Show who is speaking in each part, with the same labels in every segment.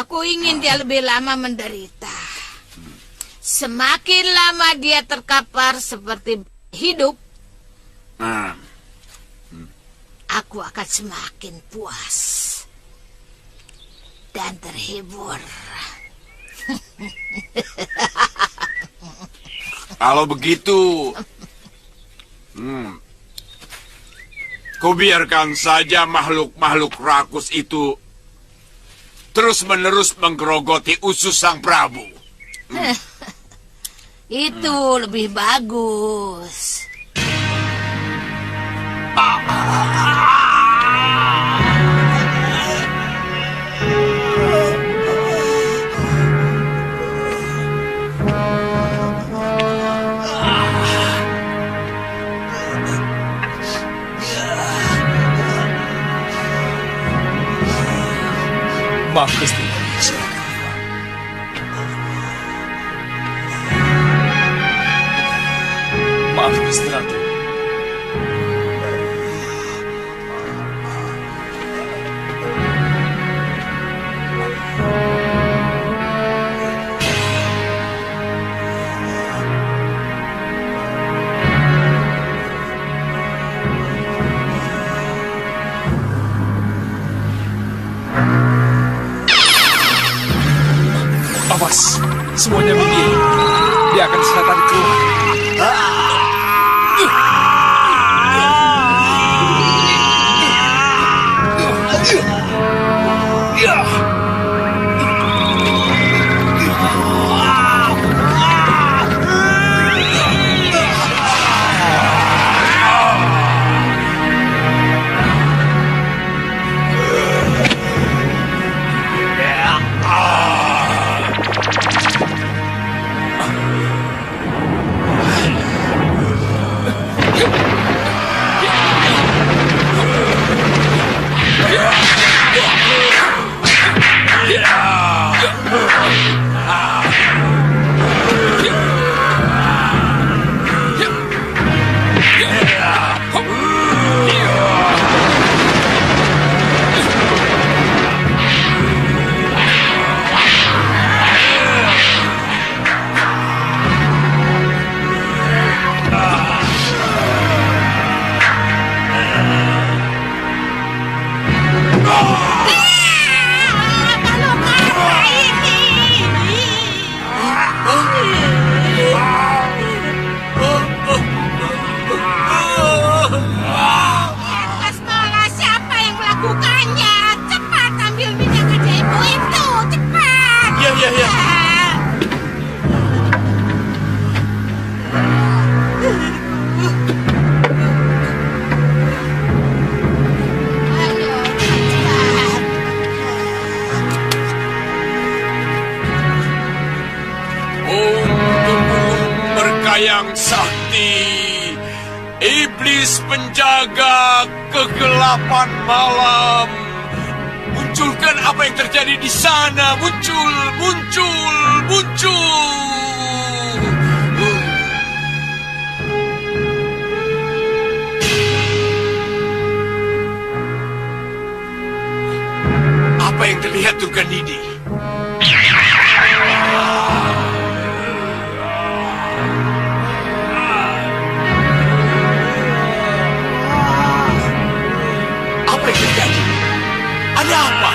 Speaker 1: Aku ingin dia lebih lama menderita. Semakin lama dia terkapar seperti hidup, aku akan semakin puas dan terhibur.
Speaker 2: Kalau begitu, kau biarkan saja makhluk-makhluk rakus itu terus-menerus menggerogoti usus sang Prabu.
Speaker 1: Itu lebih bagus.
Speaker 3: Maaf, Gusti. Maaf, Gusti Ratu. Awas, semuanya minggir. Dia akan saya tarik keluar.
Speaker 2: Yang sakti, iblis penjaga kegelapan malam, munculkan apa yang terjadi di sana. Muncul. Apa yang terlihat, Turganidi? Ada apa?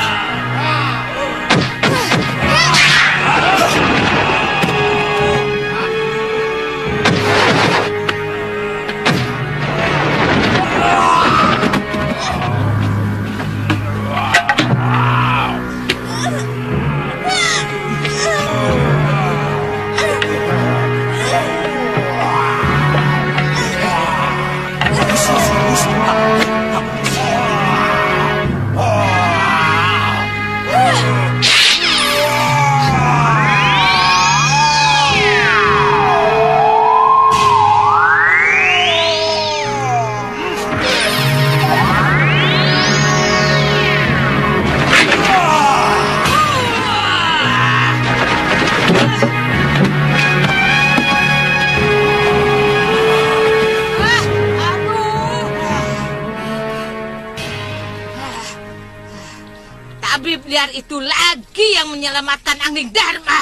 Speaker 1: itu lagi yang menyelamatkan Angling Dharma.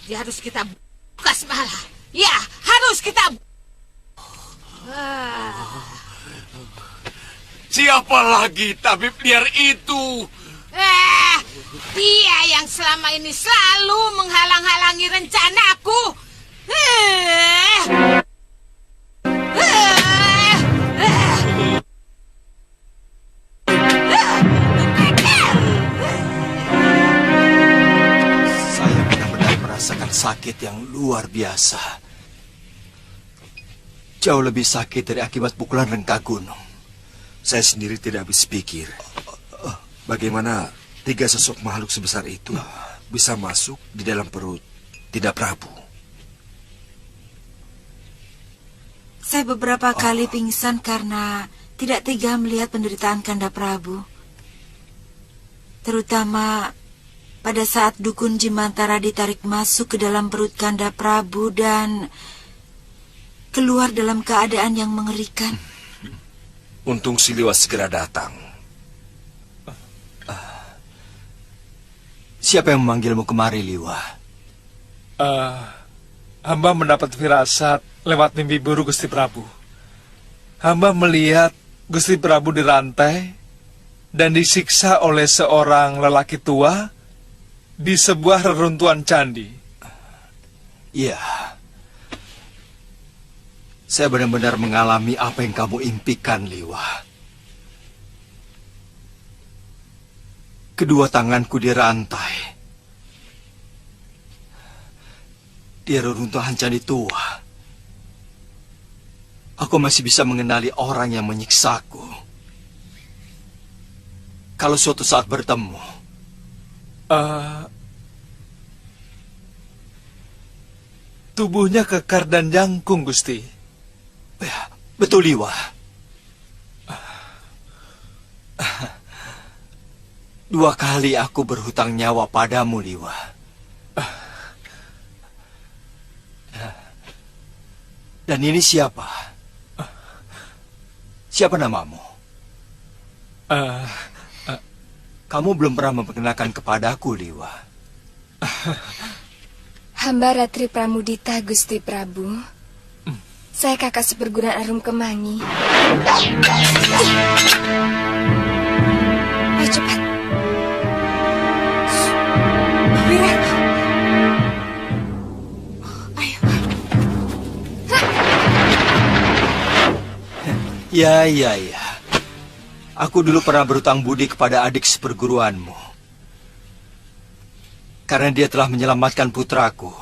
Speaker 1: Dia harus kita buka semalam. Ya, harus kita.
Speaker 2: Siapa lagi tabib liar itu?
Speaker 1: Dia yang selama ini selalu menghalang-halangi rencanaku.
Speaker 4: Saya benar-benar merasakan sakit yang luar biasa. Jauh lebih sakit dari akibat pukulan rengka gunung.
Speaker 5: Saya sendiri tidak habis pikir. Bagaimana 3 sosok makhluk sebesar itu bisa masuk di dalam perut Dinda Prabu?
Speaker 6: Saya beberapa kali pingsan karena tidak tega melihat penderitaan Kanda Prabu. Terutama pada saat dukun Jimantara ditarik masuk ke dalam perut Kanda Prabu dan keluar dalam keadaan yang mengerikan.
Speaker 5: Untung Siliwa segera datang.
Speaker 4: Siapa yang memanggilmu kemari, Liwa?
Speaker 3: Hamba mendapat firasat lewat mimpi buruk Gusti Prabu. Hamba melihat Gusti Prabu dirantai dan disiksa oleh seorang lelaki tua di sebuah reruntuhan candi.
Speaker 4: Iya. Saya benar-benar mengalami apa yang kamu impikan, Liwa. Kedua tanganku dirantai. Di reruntuhan candi tua. Aku masih bisa mengenali orang yang menyiksaku. Kalau suatu saat bertemu.
Speaker 3: Tubuhnya kekar dan jangkung, Gusti.
Speaker 4: Ya, betul, Liwa. Dua kali aku berhutang nyawa padamu, Liwa. Dan ini siapa? Siapa namamu? Kamu belum pernah memperkenalkan kepadaku, Liwa.
Speaker 7: Hamba Ratri Pramudita, Gusti Prabu. Saya kakak seperguruan Arum Kemangi. Ayo cepat. Wira. Ayo.
Speaker 4: Ya. Aku dulu pernah berutang budi kepada adik seperguruanmu. Karena dia telah menyelamatkan putraku.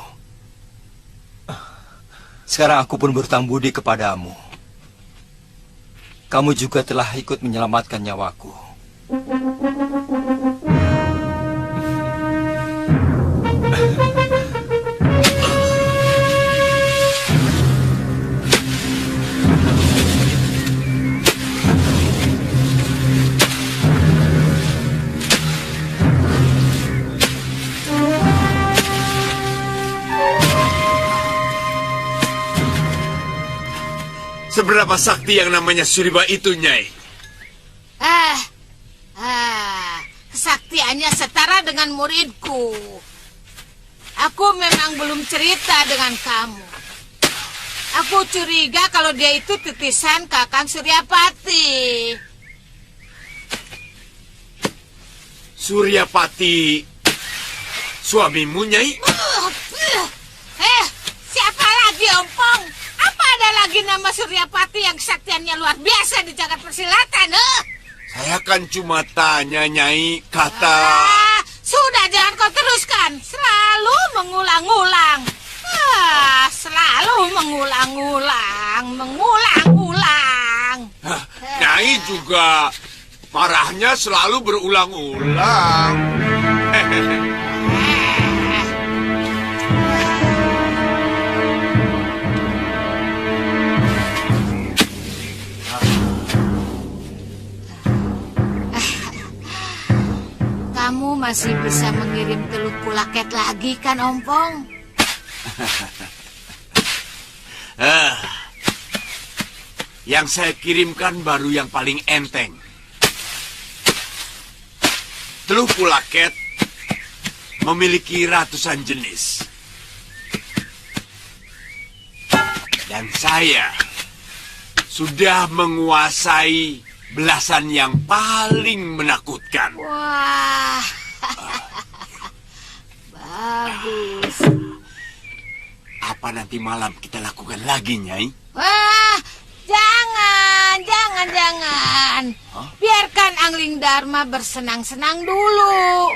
Speaker 4: Sekarang aku pun berhutang budi kepadamu. Kamu juga telah ikut menyelamatkan nyawaku.
Speaker 2: Seberapa sakti yang namanya Suriba itu, Nyai?
Speaker 1: Kesaktiannya setara dengan muridku. Aku memang belum cerita dengan kamu. Aku curiga kalau dia itu titisan Kakang Suryapati.
Speaker 2: Suryapati suamimu, Nyai?
Speaker 1: Siapa lagi, Ompong? Apa ada lagi nama Suryapati yang kesaktiannya luar biasa di jagat persilatan?
Speaker 2: Saya kan cuma tanya, Nyai. Kata...
Speaker 1: Sudah, jangan kau teruskan. Selalu mengulang-ulang. Selalu mengulang-ulang.
Speaker 2: Nyai juga marahnya selalu berulang-ulang.
Speaker 1: Kamu masih bisa mengirim telur pulaket lagi kan, Ompong?
Speaker 2: Yang saya kirimkan baru yang paling enteng. Telur pulaket memiliki ratusan jenis. Dan saya sudah menguasai belasan yang paling menakutkan.
Speaker 1: Wah, bagus.
Speaker 2: Apa nanti malam kita lakukan lagi, Nyai?
Speaker 1: Wah, jangan.
Speaker 2: Hah?
Speaker 1: Biarkan Angling Dharma bersenang-senang dulu.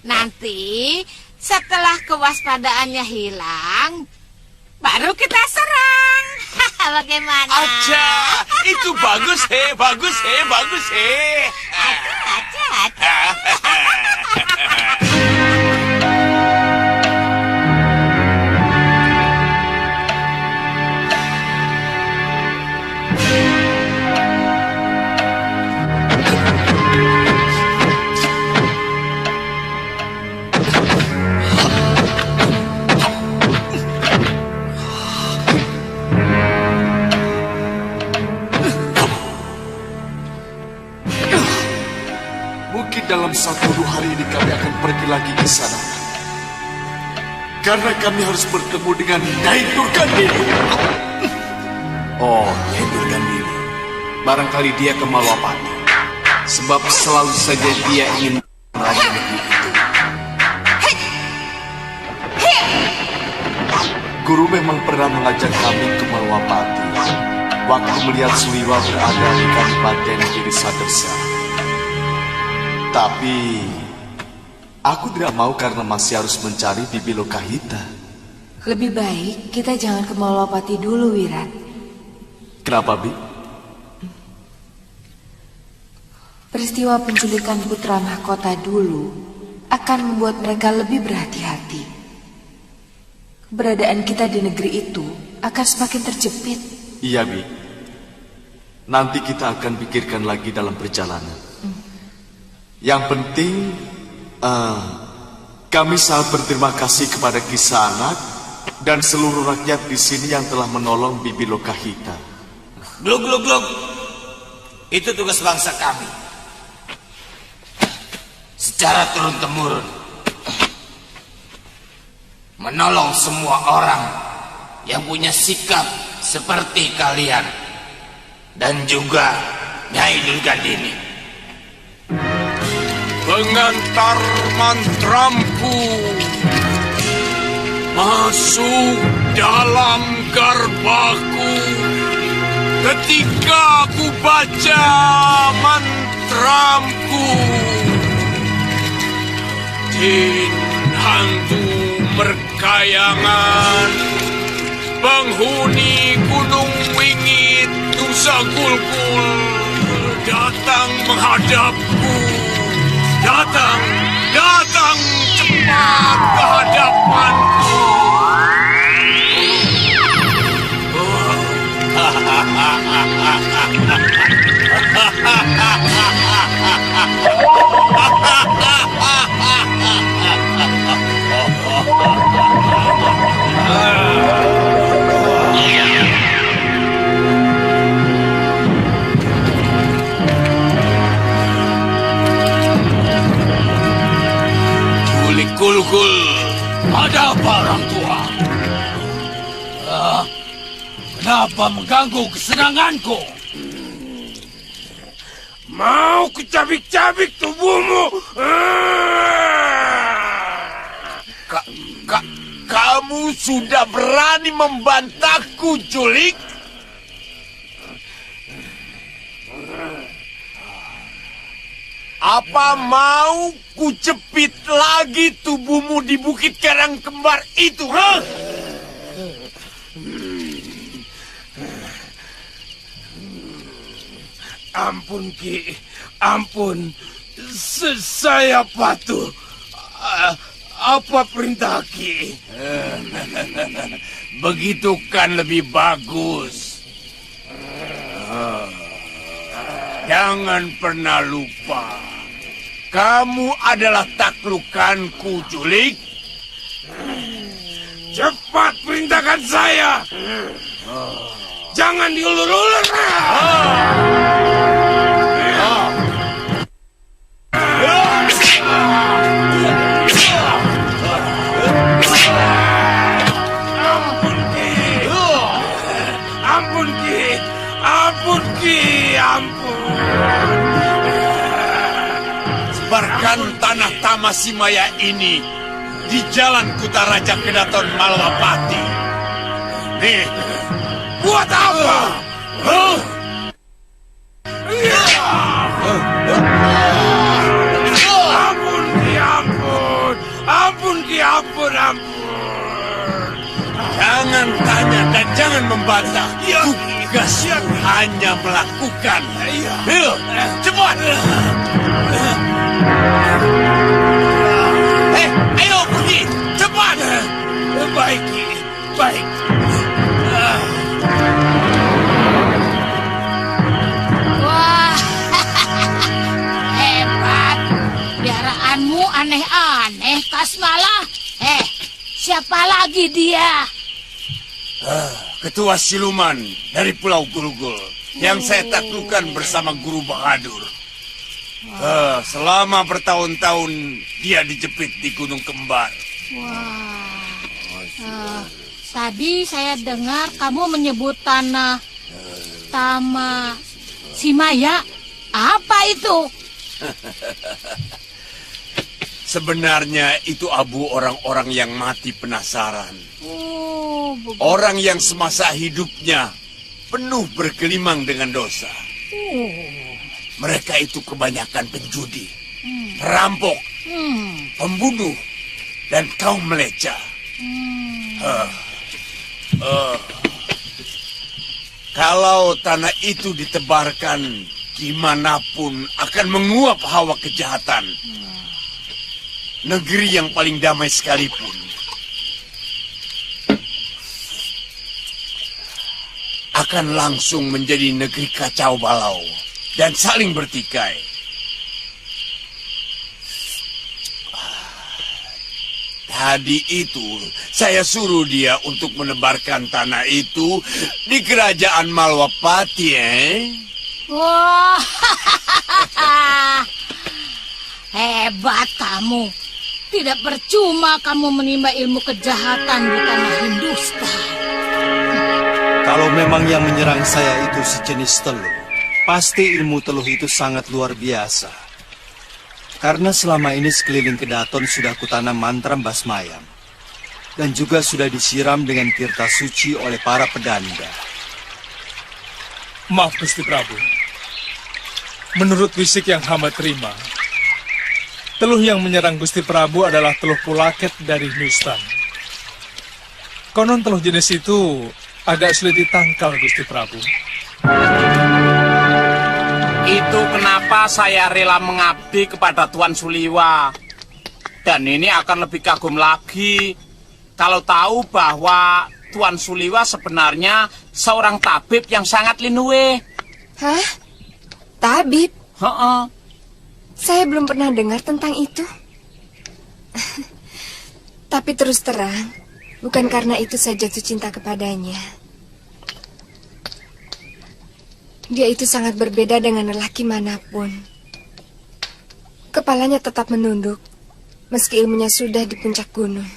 Speaker 1: Nanti setelah kewaspadaannya hilang, baru kita serang. Bagaimana?
Speaker 2: Aja, itu bagus he.
Speaker 1: Aja.
Speaker 5: Mungkin dalam 1-2 hari ini kami akan pergi lagi ke sana. Karena kami harus bertemu dengan Nyai Durgandini.
Speaker 8: Oh, Nyai Durgandini. Barangkali dia ke Malwapati. Sebab selalu saja dia ingin meraja negeri itu.
Speaker 5: Guru memang pernah mengajak kami ke Malwapati waktu melihat Suliwa berada di Kabupaten Girisadersa. Tapi aku tidak mau karena masih harus mencari Bibi Lokahita.
Speaker 6: Lebih baik kita jangan ke Malwapati dulu, Wirat.
Speaker 5: Kenapa, Bi?
Speaker 6: Peristiwa penculikan putra mahkota dulu akan membuat mereka lebih berhati-hati. Keberadaan kita di negeri itu akan semakin terjepit.
Speaker 5: Iya, Bi. Nanti kita akan pikirkan lagi dalam perjalanan. Yang penting, kami sangat berterima kasih kepada Kisanak dan seluruh rakyat di sini yang telah menolong Bibi Lokahita.
Speaker 8: Glug. Itu tugas bangsa kami. Secara turun-temurun. Menolong semua orang yang punya sikap seperti kalian. Dan juga Nyai Durgandini.
Speaker 2: Pengantar mantramku masuk dalam garbaku ketika ku baca mantramku. Jin hantu merkayangan, penghuni Gunung Wingit, Nusa Gulgul datang menghadapku. Datang cepat ke hadapanku. Gulgul, ada apa orang tua? Kenapa mengganggu kesenanganku? Mau kucabik-cabik tubuhmu? Kamu sudah berani membantahku, Culik? Apa mau kucepit lagi tubuhmu di Bukit Karang Kembar itu, ha? Ampun, Ki. Ampun. Saya patuh. Apa perintah Ki? Begitu kan lebih bagus. Jangan pernah lupa, kamu adalah taklukanku, Culik. Cepat perintahkan saya. Jangan diulur-ulur. bersama si Maya ini di Jalan Kutaraja Kedaton Malwapati. Nih, buat apa? Ampun. Jangan tanya dan jangan membantah. Tugas hanya melakukan. Ayo, cepat. Ayo pergi, cepat. Baik.
Speaker 1: Wah, hebat. Piaraanmu aneh-aneh, Kasmala. Siapa lagi dia?
Speaker 2: Ketua siluman dari Pulau Gulugul yang saya taklukkan bersama Guru Bahadur. Selama bertahun-tahun dia dijepit di Gunung Kembar.
Speaker 1: Wah. Tadi saya dengar kamu menyebut tanah Tama Simaya. Apa itu?
Speaker 2: Sebenarnya itu abu orang-orang yang mati penasaran.
Speaker 1: Begitu.
Speaker 2: Orang yang semasa hidupnya penuh bergelimang dengan dosa. Mereka itu kebanyakan penjudi, perampok, pembunuh, dan kaum melecah. Kalau tanah itu ditebarkan, dimanapun akan menguap hawa kejahatan. Negeri yang paling damai sekalipun akan langsung menjadi negeri kacau balau dan saling bertikai. Tadi itu saya suruh dia untuk menebarkan tanah itu di kerajaan Malwapati,
Speaker 1: Wah, hebat kamu. Tidak percuma kamu menimba ilmu kejahatan di tanah Hindustan.
Speaker 4: Kalau memang yang menyerang saya itu sejenis teluh, pasti ilmu teluh itu sangat luar biasa. Karena selama ini sekeliling Kedaton sudah kutanam mantra Basmayam. Dan juga sudah disiram dengan tirta suci oleh para pedanda.
Speaker 3: Maaf Gusti Prabu. Menurut bisik yang hamba terima, teluh yang menyerang Gusti Prabu adalah teluh Pulaket dari Hindustan. Konon teluh jenis itu agak sulit ditangkal, Gusti Prabu.
Speaker 9: Itu kenapa saya rela mengabdi kepada Tuan Suliwa. Dan ini akan lebih kagum lagi kalau tahu bahwa Tuan Suliwa sebenarnya seorang tabib yang sangat linue.
Speaker 7: Hah? Tabib?
Speaker 9: Heeh.
Speaker 7: Saya belum pernah dengar tentang itu. Tapi terus terang, bukan karena itu saya jatuh cinta kepadanya. Dia itu sangat berbeda dengan lelaki manapun. Kepalanya tetap menunduk, meski ilmunya sudah di puncak gunung.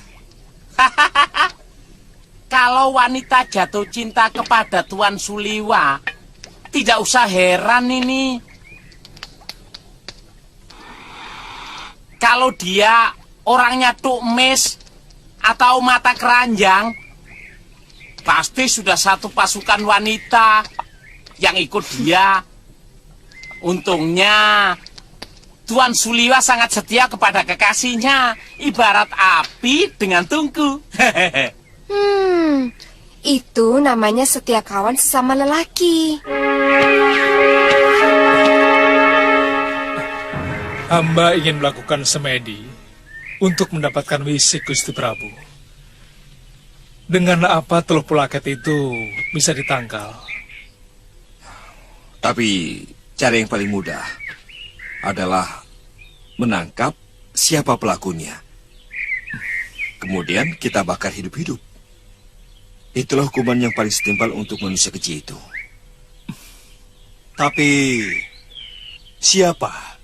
Speaker 9: Kalau wanita jatuh cinta kepada Tuan Suliwa, tidak usah heran ini. Kalau dia orangnya tukmis atau mata keranjang, pasti sudah satu pasukan wanita yang ikut dia. Untungnya Tuan Suliwa sangat setia kepada kekasihnya, ibarat api dengan tungku.
Speaker 7: Itu namanya setia kawan sesama lelaki.
Speaker 3: Hamba ingin melakukan semedi untuk mendapatkan wisik, Gusti Prabu. Dengan apa teluh Pulaket itu bisa ditangkal?
Speaker 5: Tapi cara yang paling mudah adalah menangkap siapa pelakunya. Kemudian kita bakar hidup-hidup. Itulah hukuman yang paling setimpal untuk manusia kecil itu.
Speaker 4: Tapi siapa?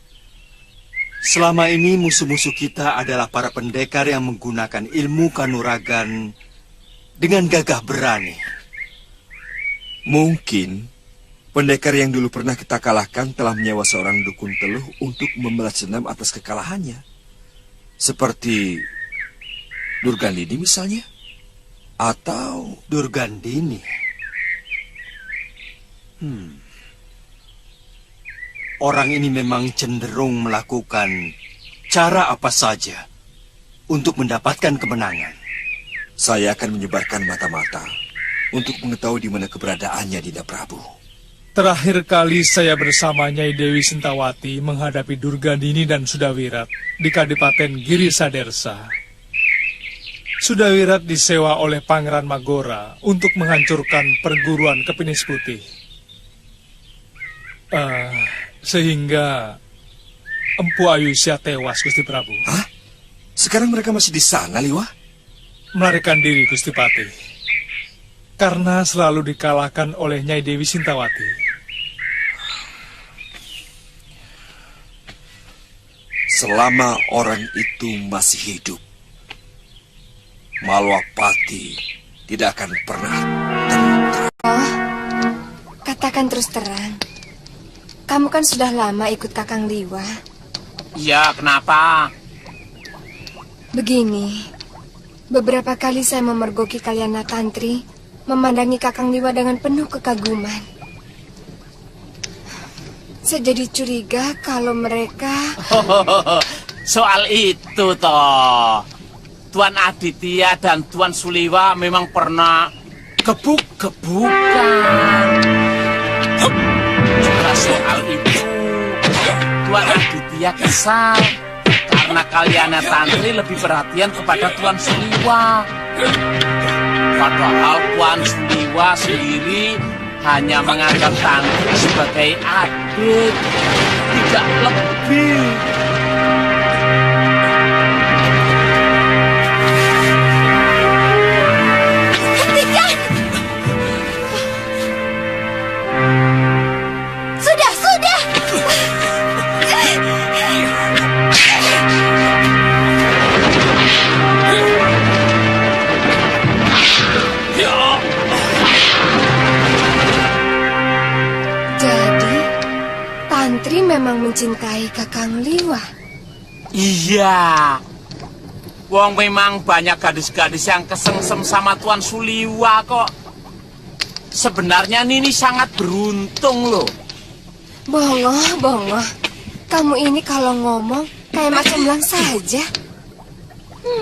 Speaker 4: Selama ini musuh-musuh kita adalah para pendekar yang menggunakan ilmu kanuragan dengan gagah berani.
Speaker 5: Mungkin pendekar yang dulu pernah kita kalahkan telah menyewa seorang dukun teluh untuk membalas dendam atas kekalahannya. Seperti Durgandini misalnya? Atau
Speaker 4: Durgandini. Orang ini memang cenderung melakukan cara apa saja untuk mendapatkan kemenangan.
Speaker 5: saya akan menyebarkan mata-mata untuk mengetahui di mana keberadaannya, Dinda Prabu.
Speaker 3: Terakhir kali saya bersama Nyai Dewi Sintawati menghadapi Durgandini dan Sudawirat di Kadipaten Giri Sadersa. Sudawirat disewa oleh Pangeran Magora untuk menghancurkan perguruan Kepinis Putih. Sehingga Empu Ayusya tewas, Gusti Prabu.
Speaker 5: Hah? Sekarang mereka masih di sana, Liwa?
Speaker 3: Melarikan diri, Gusti Patih. Karena selalu dikalahkan oleh Nyai Dewi Sintawati.
Speaker 5: Selama orang itu masih hidup, Malwapati tidak akan pernah tentram.
Speaker 7: Oh, katakan terus terang. Kamu kan sudah lama ikut Kakang Liwa.
Speaker 9: Iya, kenapa?
Speaker 7: Begini, beberapa kali saya memergoki Kalyana Tantri, memandangi Kakang Liwa dengan penuh kekaguman. Saya jadi curiga kalau mereka...
Speaker 9: Soal itu toh, Tuan Aditya dan Tuan Suliwa memang pernah gebuk-gebukan. Juga soal itu, Tuan Aditya kesal karena Kalyana Tantri lebih perhatian kepada Tuan Suliwa. Padahal Tuan Suliwa sendiri hanya menganggap Tantri sebagai adik, tidak lebih.
Speaker 7: Hentikan! Sudah! Jadi, Tantri memang mencintai Kakang Liwa.
Speaker 9: Iya. Wong memang banyak gadis-gadis yang kesengsem sama Tuan Suliwa kok. Sebenarnya Nini sangat beruntung loh.
Speaker 7: Bongo. Kamu ini kalau ngomong kayak macam belang saja.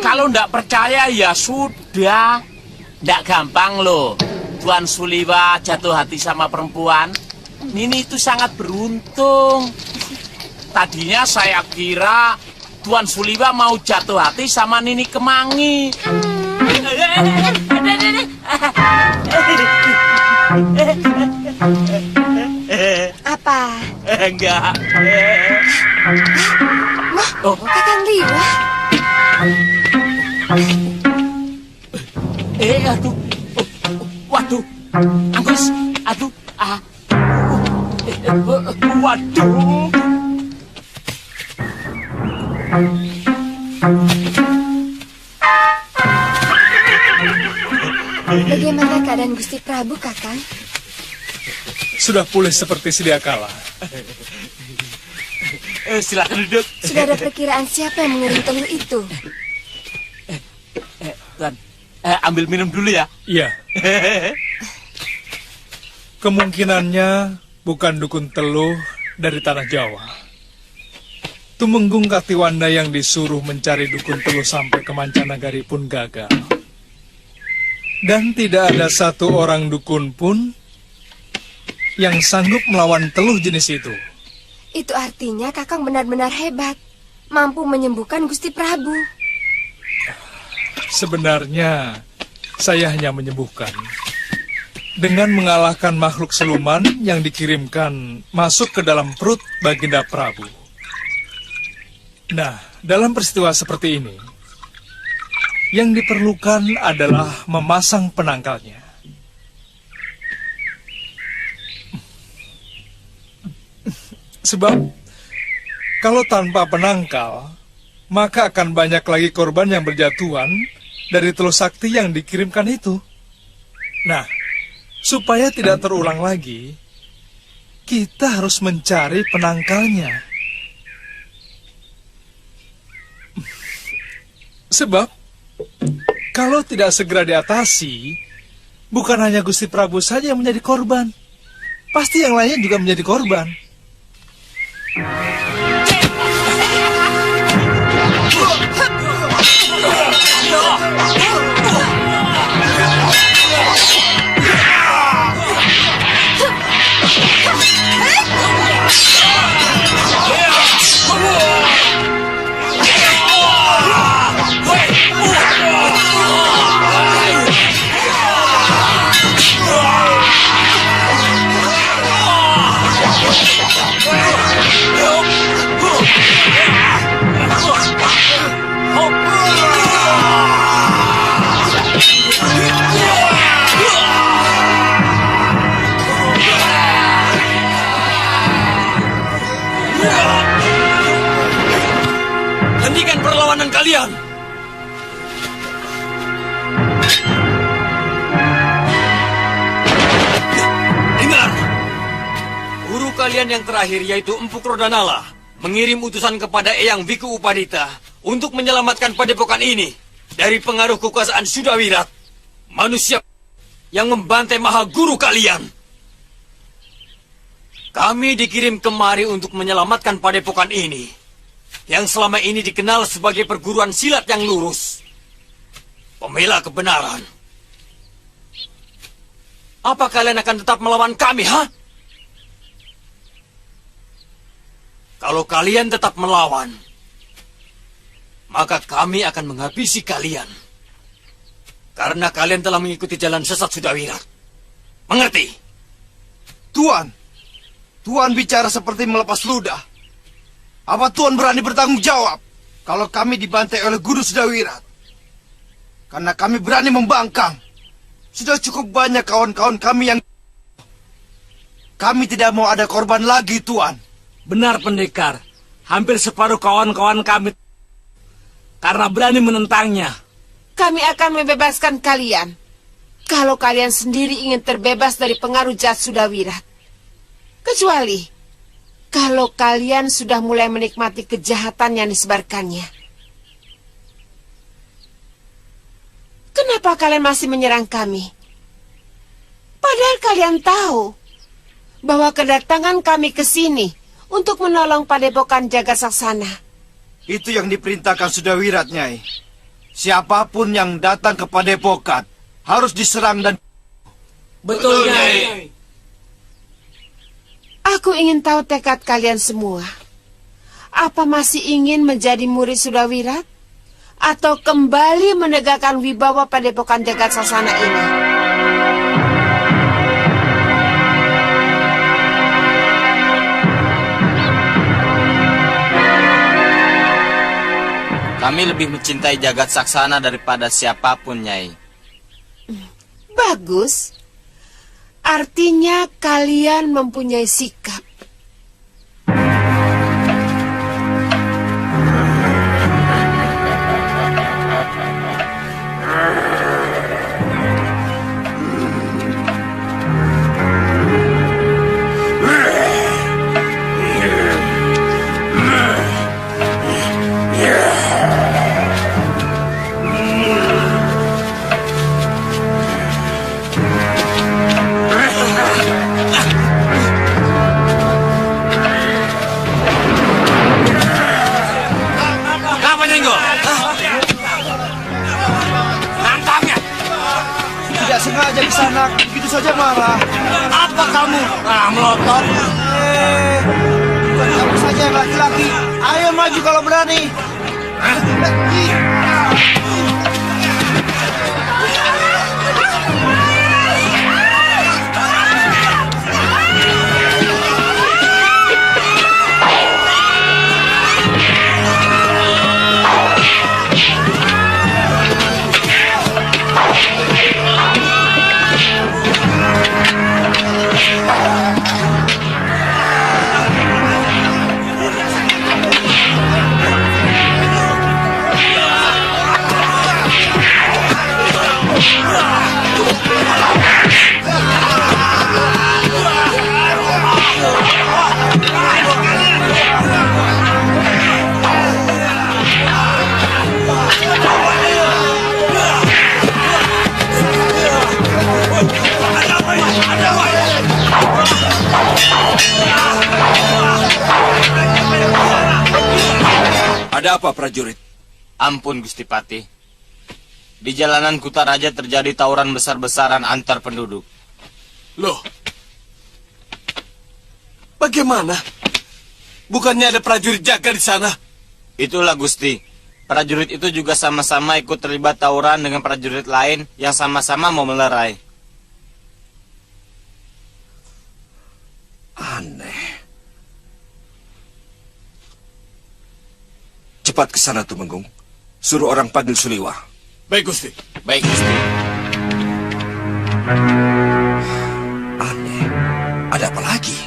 Speaker 9: Kalau ndak percaya ya sudah. Ndak gampang loh Tuan Suliwa jatuh hati sama perempuan. Nini itu sangat beruntung. Tadinya saya kira Tuan Suliwa mau jatuh hati sama Nini Kemangi.
Speaker 7: Apa?
Speaker 9: Enggak.
Speaker 7: Wah, Kakang Liwa.
Speaker 9: Aduh. Waduh. Anggus. Aduh. Waduh.
Speaker 7: Bagaimana keadaan Gusti Prabu, Kakang?
Speaker 3: Sudah pulih seperti sedia kala.
Speaker 9: Silakan duduk.
Speaker 7: Sudah ada perkiraan siapa yang mengirim telur itu?
Speaker 9: Tuan, ambil minum dulu ya.
Speaker 3: Iya. Kemungkinannya bukan dukun teluh dari tanah Jawa. Tumenggung Katiwanda yang disuruh mencari dukun teluh sampai ke Mancanagari pun gagal. Dan tidak ada satu orang dukun pun yang sanggup melawan teluh jenis itu.
Speaker 7: Itu artinya Kakang benar-benar hebat, mampu menyembuhkan Gusti Prabu.
Speaker 3: Sebenarnya saya hanya menyembuhkan dengan mengalahkan makhluk siluman yang dikirimkan masuk ke dalam perut Baginda Prabu. Nah, dalam peristiwa seperti ini, yang diperlukan adalah memasang penangkalnya. Sebab, kalau tanpa penangkal, maka akan banyak lagi korban yang berjatuhan dari teluh sakti yang dikirimkan itu. Nah, supaya tidak terulang lagi, kita harus mencari penangkalnya. Sebab, kalau tidak segera diatasi, bukan hanya Gusti Prabu saja yang menjadi korban. Pasti yang lainnya juga menjadi korban.
Speaker 10: Hentikan perlawanan kalian! Dengar! Guru kalian yang terakhir, yaitu Empu Rodanala, mengirim utusan kepada Eyang Biku Upadita untuk menyelamatkan padepokan ini dari pengaruh kekuasaan Sudawirat, manusia yang membantai maha guru kalian. Kami dikirim kemari untuk menyelamatkan padepokan ini, yang selama ini dikenal sebagai perguruan silat yang lurus, pembela kebenaran. Apa kalian akan tetap melawan kami, ha? Kalau kalian tetap melawan, maka kami akan menghabisi kalian. Karena kalian telah mengikuti jalan sesat Sudawirat. Mengerti?
Speaker 4: Tuan, Tuan bicara seperti melepas ludah. Apa Tuan berani bertanggung jawab kalau kami dibantai oleh guru Sudawirat? Karena kami berani membangkang. Sudah cukup banyak kawan-kawan kami yang... Kami tidak mau ada korban lagi, Tuan.
Speaker 10: Benar, Pendekar. Hampir separuh kawan-kawan kami karena berani menentangnya.
Speaker 1: Kami akan membebaskan kalian kalau kalian sendiri ingin terbebas dari pengaruh jahat Sudawirat. Kecuali kalau kalian sudah mulai menikmati kejahatan yang disebarkannya. Kenapa kalian masih menyerang kami? Padahal kalian tahu bahwa kedatangan kami ke sini untuk menolong padepokan Jagasaksana.
Speaker 4: Itu yang diperintahkan Sudawirat, Nyai. Siapapun yang datang ke padepokan harus diserang dan...
Speaker 10: Betul, Nyai.
Speaker 1: Aku ingin tahu tekad kalian semua. Apa masih ingin menjadi murid Sudawirat? Atau kembali menegakkan wibawa padepokan Jagasaksana ini?
Speaker 11: Kami lebih mencintai Jagasaksana daripada siapapun, Nyai.
Speaker 1: Bagus. Artinya kalian mempunyai sikap.
Speaker 4: Tidak sengaja di sana, begitu saja marah.
Speaker 10: Apa kamu? Melotot.
Speaker 4: Bukan kamu saja yang laki-laki. Ayo maju kalau berani.
Speaker 5: Ada apa, prajurit?
Speaker 11: Ampun, Gusti Patih. Di jalanan Kutaraja terjadi tawuran besar-besaran antar penduduk.
Speaker 8: Loh, bagaimana? Bukannya ada prajurit jaga di sana?
Speaker 11: Itulah, Gusti. Prajurit itu juga sama-sama ikut terlibat tawuran dengan prajurit lain yang sama-sama mau melerai.
Speaker 5: Aneh. Cepat ke sana, Tumenggung. Suruh orang panggil Suliwa.
Speaker 8: Baik, Gusti.
Speaker 11: Baik, Gusti.
Speaker 5: Aneh. Ada apa lagi?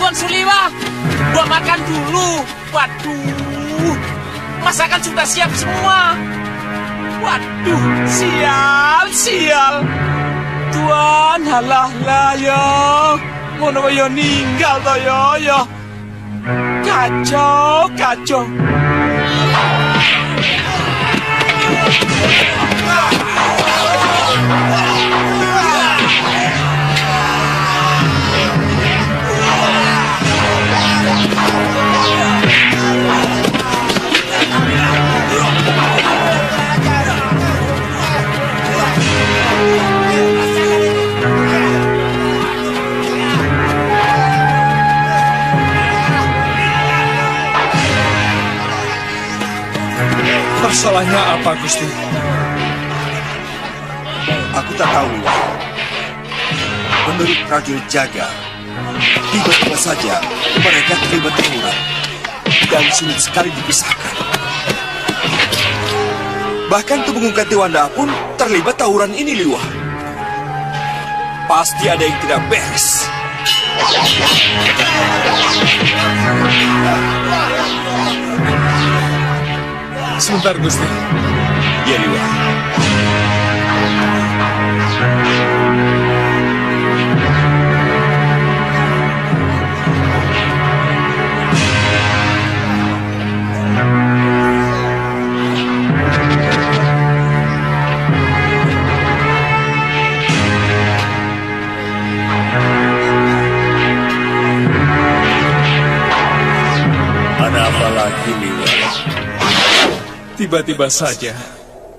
Speaker 9: Tuan Suliwa, gua makan dulu. Waduh, masakan sudah siap semua. Waduh, sial. Tuan, halah lah ya. Ngono yo ninggal to yo. Kacau.
Speaker 3: Masalahnya apa, Gusti?
Speaker 5: Aku tak tahu. Menurut prajurit jaga, tiba-tiba saja mereka terlibat tawuran dan sulit sekali dipisahkan. Bahkan Tumenggung Katiwanda pun terlibat tawuran ini, Liwa. Pasti ada yang tidak beres.
Speaker 3: Sebentar, Gusti.
Speaker 5: Ya, Liwa. Ada apa lagi, Liwa?
Speaker 3: Tiba-tiba saja,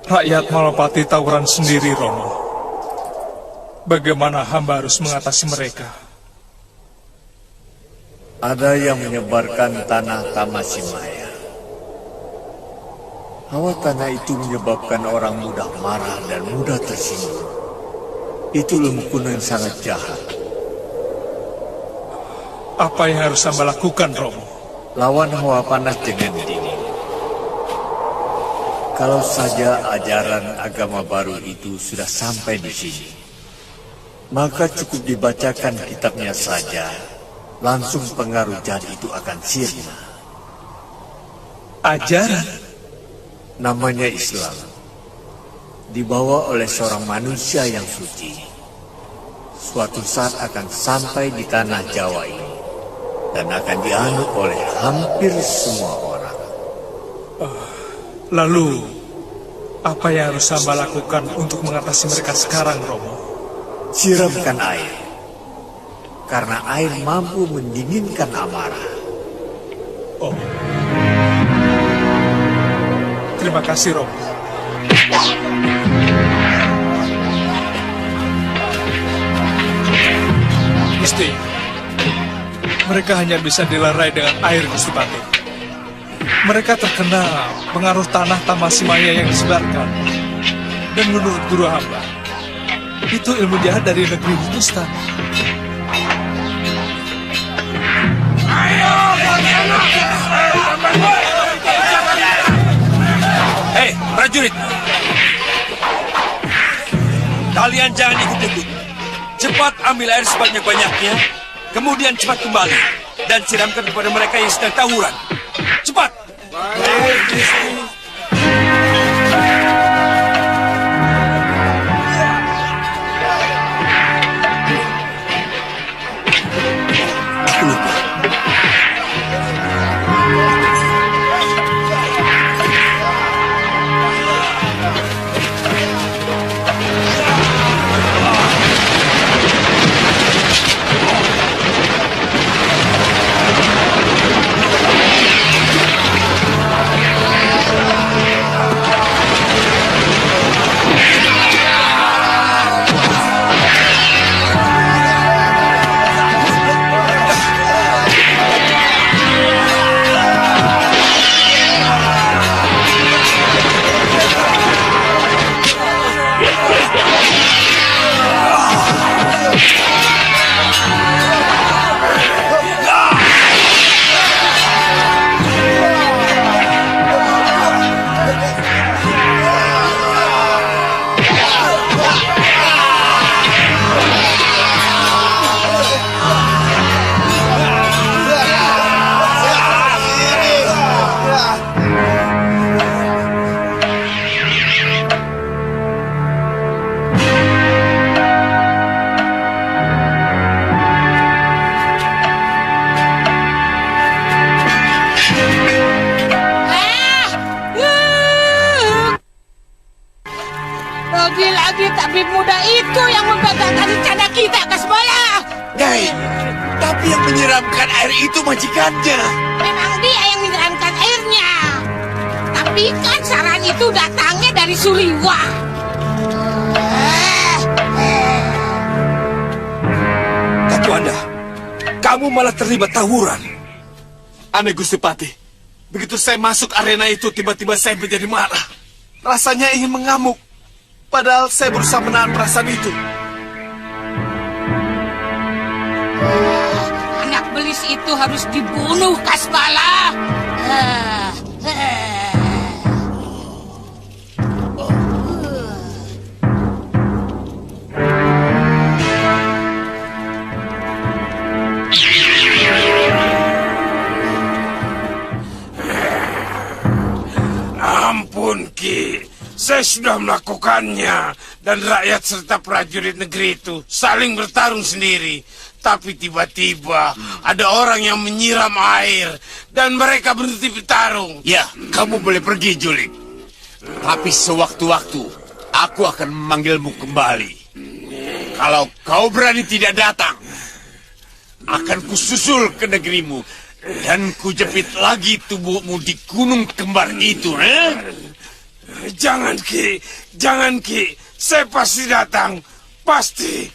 Speaker 3: rakyat Malapati tawuran sendiri, Romo. Bagaimana hamba harus mengatasi mereka?
Speaker 12: Ada yang menyebarkan tanah Tamasimaya. Hawa tanah itu menyebabkan orang mudah marah dan mudah tersinggung. Itu ilmu kuno yang sangat jahat.
Speaker 3: Apa yang harus hamba lakukan, Romo?
Speaker 12: Lawan hawa panas dengan dingin. Kalau saja ajaran agama baru itu sudah sampai di sini, maka cukup dibacakan kitabnya saja, langsung pengaruh jahat itu akan sirna.
Speaker 3: Ajaran?
Speaker 12: Namanya Islam. Dibawa oleh seorang manusia yang suci. Suatu saat akan sampai di tanah Jawa ini, dan akan dianut oleh hampir semua orang.
Speaker 3: Lalu, apa yang harus hamba lakukan untuk mengatasi mereka sekarang, Romo?
Speaker 12: Siramkan air. karena air mampu mendinginkan amarah.
Speaker 3: Oh. Terima kasih, Romo. Gusti, mereka hanya bisa dilerai dengan air, Gusti Pati. Mereka terkena pengaruh tanah Tamasimaya yang disebarkan. Dan menurut guru hamba, itu ilmu jahat dari negeri Hindustan.
Speaker 2: Hei, prajurit! Kalian jangan ikut-ikut. Cepat ambil air sebanyak-banyaknya, kemudian cepat kembali dan siramkan kepada mereka yang sedang tawuran. Cepat! Baik, Gusti.
Speaker 5: Aku lupa.
Speaker 1: Lagi-lagi tabib muda itu yang membatalkan rencana kita, Kasbala.
Speaker 2: Nyai, tapi yang menyiramkan air itu majikannya.
Speaker 1: Memang dia yang menyiramkan airnya. Tapi kan saran itu datangnya dari Suliwa.
Speaker 2: Datu Anda, kamu malah terlibat tawuran.
Speaker 8: Aneh, Gusti Pati. Begitu saya masuk arena itu, tiba-tiba saya menjadi marah. Rasanya ingin mengamuk. Padahal saya berusaha menahan perasaan itu.
Speaker 1: Anak belis itu harus dibunuh, Kasbala.
Speaker 2: Ampun, Ki. Saya sudah melakukannya, dan rakyat serta prajurit negeri itu saling bertarung sendiri. Tapi tiba-tiba ada orang yang menyiram air, dan mereka berhenti bertarung. Ya, kamu boleh pergi, Julik. Tapi sewaktu-waktu, aku akan memanggilmu kembali. Kalau kau berani tidak datang, akan kususul ke negerimu, dan kujepit lagi tubuhmu di gunung kembar itu, Jangan, Ki. Jangan, Ki. Saya pasti datang. Pasti.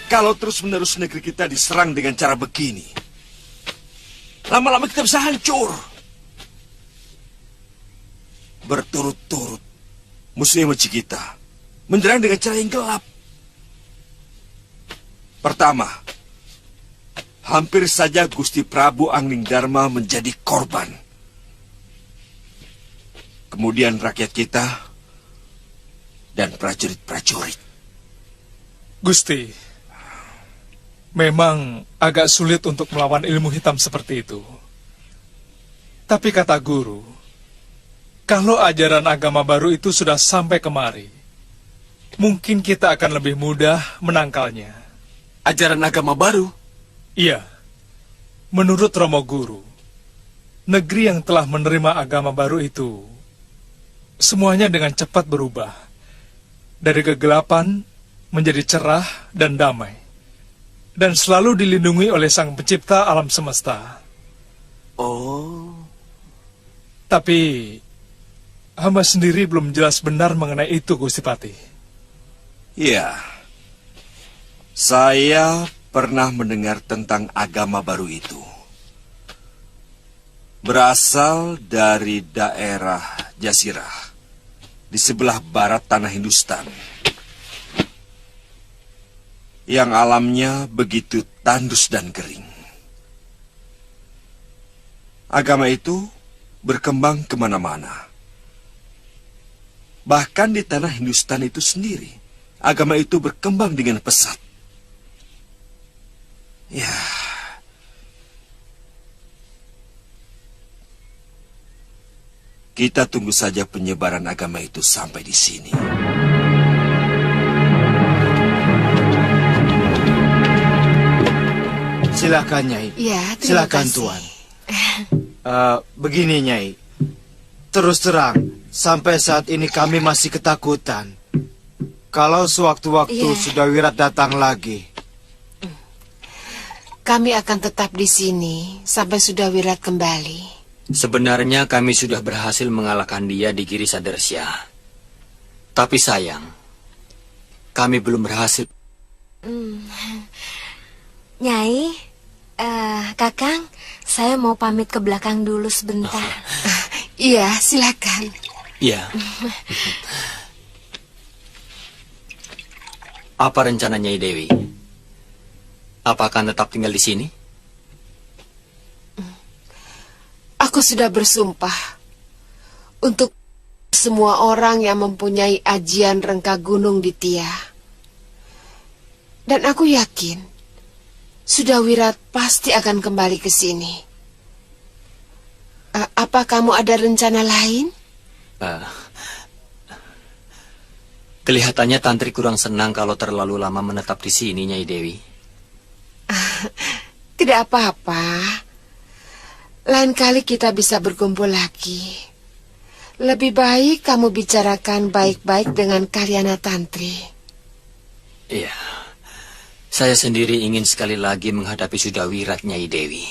Speaker 5: Kalau terus-menerus negeri kita diserang dengan cara begini, lama-lama kita bisa hancur. Berturut-turut, musuh-musuh kita menyerang dengan cara yang gelap. Pertama, hampir saja Gusti Prabu Anglingdarma menjadi korban. Kemudian rakyat kita dan prajurit-prajurit.
Speaker 3: Gusti, memang agak sulit untuk melawan ilmu hitam seperti itu. Tapi kata guru, kalau ajaran agama baru itu sudah sampai kemari, mungkin kita akan lebih mudah menangkalnya.
Speaker 8: Ajaran agama baru?
Speaker 3: Iya. Menurut Romo Guru, negeri yang telah menerima agama baru itu semuanya dengan cepat berubah. Dari kegelapan menjadi cerah dan damai. dan selalu dilindungi oleh Sang Pencipta alam semesta.
Speaker 8: Oh.
Speaker 3: Tapi hamba sendiri belum jelas benar mengenai itu, Gusti Patih.
Speaker 5: Ya, saya pernah mendengar tentang agama baru itu. Berasal dari daerah Jazirah, di sebelah barat tanah Hindustan, yang alamnya begitu tandus dan kering. Agama itu berkembang kemana-mana. Bahkan di tanah Hindustan itu sendiri, agama itu berkembang dengan pesat. Ya, kita tunggu saja penyebaran agama itu sampai di sini.
Speaker 13: Silakan, Nyai.
Speaker 14: Ya,
Speaker 13: silakan, Tuan. Begini, Nyai. Terus terang, sampai saat ini kami masih ketakutan. Kalau sewaktu-waktu Sudawirat datang lagi,
Speaker 14: kami akan tetap di sini sampai Sudawirat kembali.
Speaker 10: Sebenarnya kami sudah berhasil mengalahkan dia di Giri Sadersya. Tapi sayang, kami belum berhasil.
Speaker 15: Nyai, Kakang, saya mau pamit ke belakang dulu sebentar.
Speaker 14: Iya, silakan.
Speaker 10: Iya. Apa rencana Nyai Dewi? Apakah tetap tinggal di sini?
Speaker 14: Aku sudah bersumpah untuk semua orang yang mempunyai ajian rengka gunung di Tia. Dan aku yakin Sudawirat pasti akan kembali ke sini. Apa kamu ada rencana lain?
Speaker 10: Kelihatannya Tantri kurang senang kalau terlalu lama menetap di sini, Nyai Dewi.
Speaker 14: Tidak apa-apa. Lain kali kita bisa berkumpul lagi. Lebih baik kamu bicarakan baik-baik dengan Kalyana Tantri.
Speaker 10: Iya. Saya sendiri ingin sekali lagi menghadapi Sudawirat, Nyai Dewi.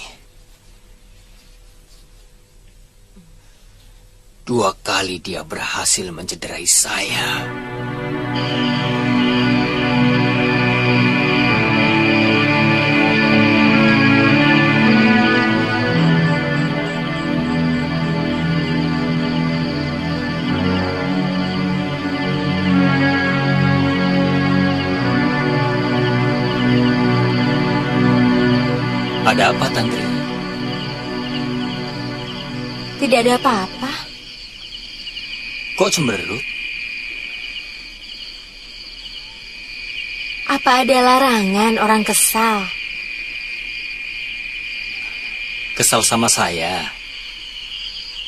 Speaker 10: 2 kali dia berhasil mencederai saya. Ada apa, Tantri?
Speaker 15: Tidak ada apa-apa.
Speaker 10: Kok cemberut?
Speaker 15: Apa ada larangan orang kesal?
Speaker 10: Kesal sama saya?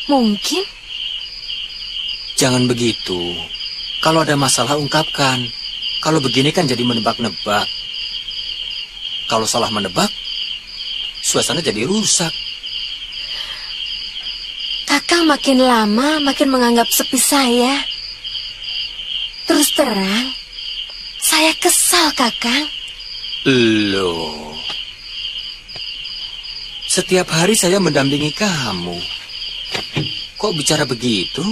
Speaker 15: Mungkin.
Speaker 10: Jangan begitu. Kalau ada masalah ungkapkan. Kalau begini kan jadi menebak-nebak. Kalau salah menebak, suasana jadi rusak.
Speaker 15: Kakang makin lama makin menganggap sepi saya. Terus terang, saya kesal, Kakang.
Speaker 10: Loh. Setiap hari saya mendampingi kamu. Kok bicara begitu?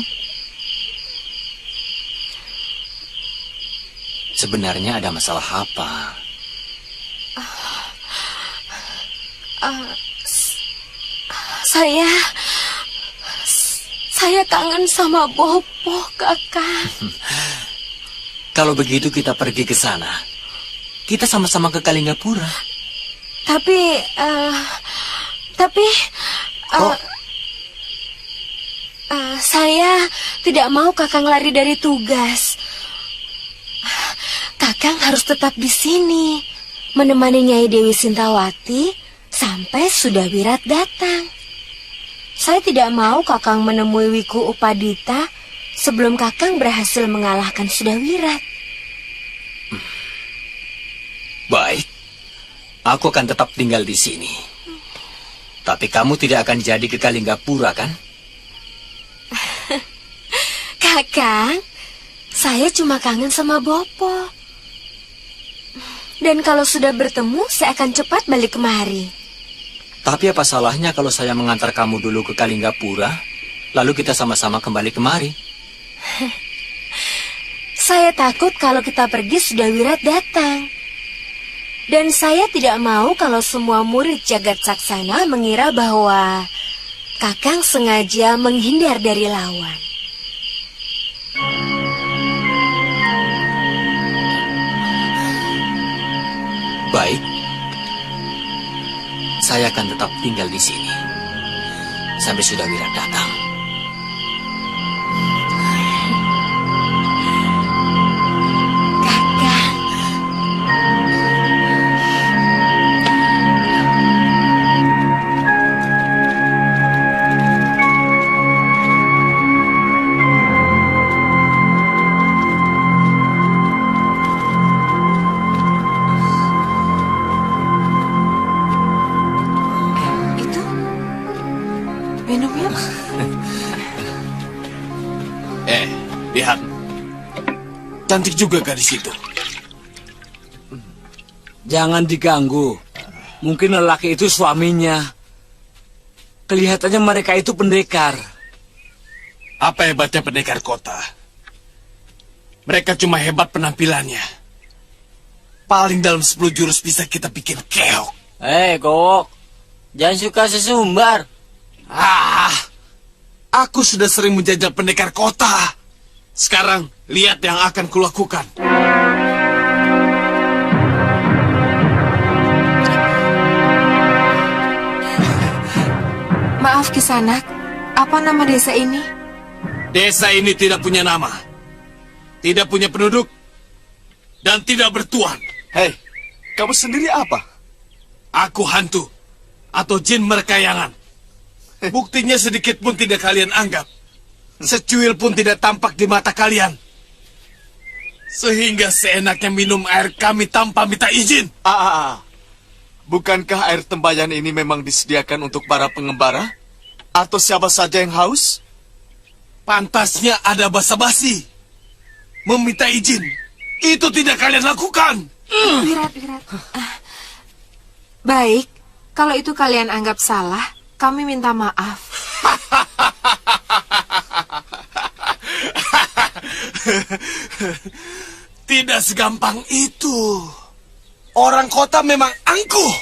Speaker 10: Sebenarnya ada masalah apa?
Speaker 15: Saya kangen sama Bopo, Kakang.
Speaker 10: Kalau begitu kita pergi ke sana. Kita sama-sama ke Kalinggapura.
Speaker 15: Tapi saya tidak mau Kakang lari dari tugas. Kakang harus tetap di sini, menemani Nyai Dewi Sintawati sampai Sudawirat datang. Saya tidak mau Kakang menemui Wiku Upadita sebelum Kakang berhasil mengalahkan Sudawirat.
Speaker 10: Baik, aku akan tetap tinggal di sini. Tapi kamu tidak akan jadi ke Kalinggapura, kan?
Speaker 15: Kakang, saya cuma kangen sama Bopo. Dan kalau sudah bertemu, saya akan cepat balik kemari.
Speaker 10: Tapi apa salahnya kalau saya mengantar kamu dulu ke Kalinggapura, lalu kita sama-sama kembali kemari?
Speaker 15: Saya takut kalau kita pergi Sudawirat datang. Dan saya tidak mau kalau semua murid Jagat Saksana mengira bahwa Kakang sengaja menghindar dari lawan.
Speaker 10: Baik. Saya akan tetap tinggal di sini sampai Sudawirat datang.
Speaker 8: Lihat. Cantik juga gadis itu.
Speaker 16: Jangan diganggu. Mungkin lelaki itu suaminya. Kelihatannya mereka itu pendekar.
Speaker 8: Apa hebatnya pendekar kota? Mereka cuma hebat penampilannya. Paling dalam 10 jurus bisa kita bikin keok.
Speaker 11: Kok. Jangan suka sesumbar.
Speaker 8: Aku sudah sering menjajal pendekar kota. Sekarang, lihat yang akan kulakukan.
Speaker 14: Maaf Kisanak, apa nama desa ini?
Speaker 8: Desa ini tidak punya nama, tidak punya penduduk, dan tidak bertuan.
Speaker 4: Hei, kamu sendiri apa?
Speaker 8: Aku hantu, atau jin merkayangan. Buktinya sedikit pun tidak kalian anggap. Secuil pun tidak tampak di mata kalian. Sehingga seenaknya minum air kami tanpa minta izin.
Speaker 4: Bukankah air tembayan ini memang disediakan untuk para pengembara? Atau siapa saja yang haus?
Speaker 8: Pantasnya ada basa-basi. Meminta izin. Itu tidak kalian lakukan.
Speaker 14: Wirat. Baik, kalau itu kalian anggap salah, kami minta maaf.
Speaker 8: Tidak segampang itu. Orang kota memang angkuh.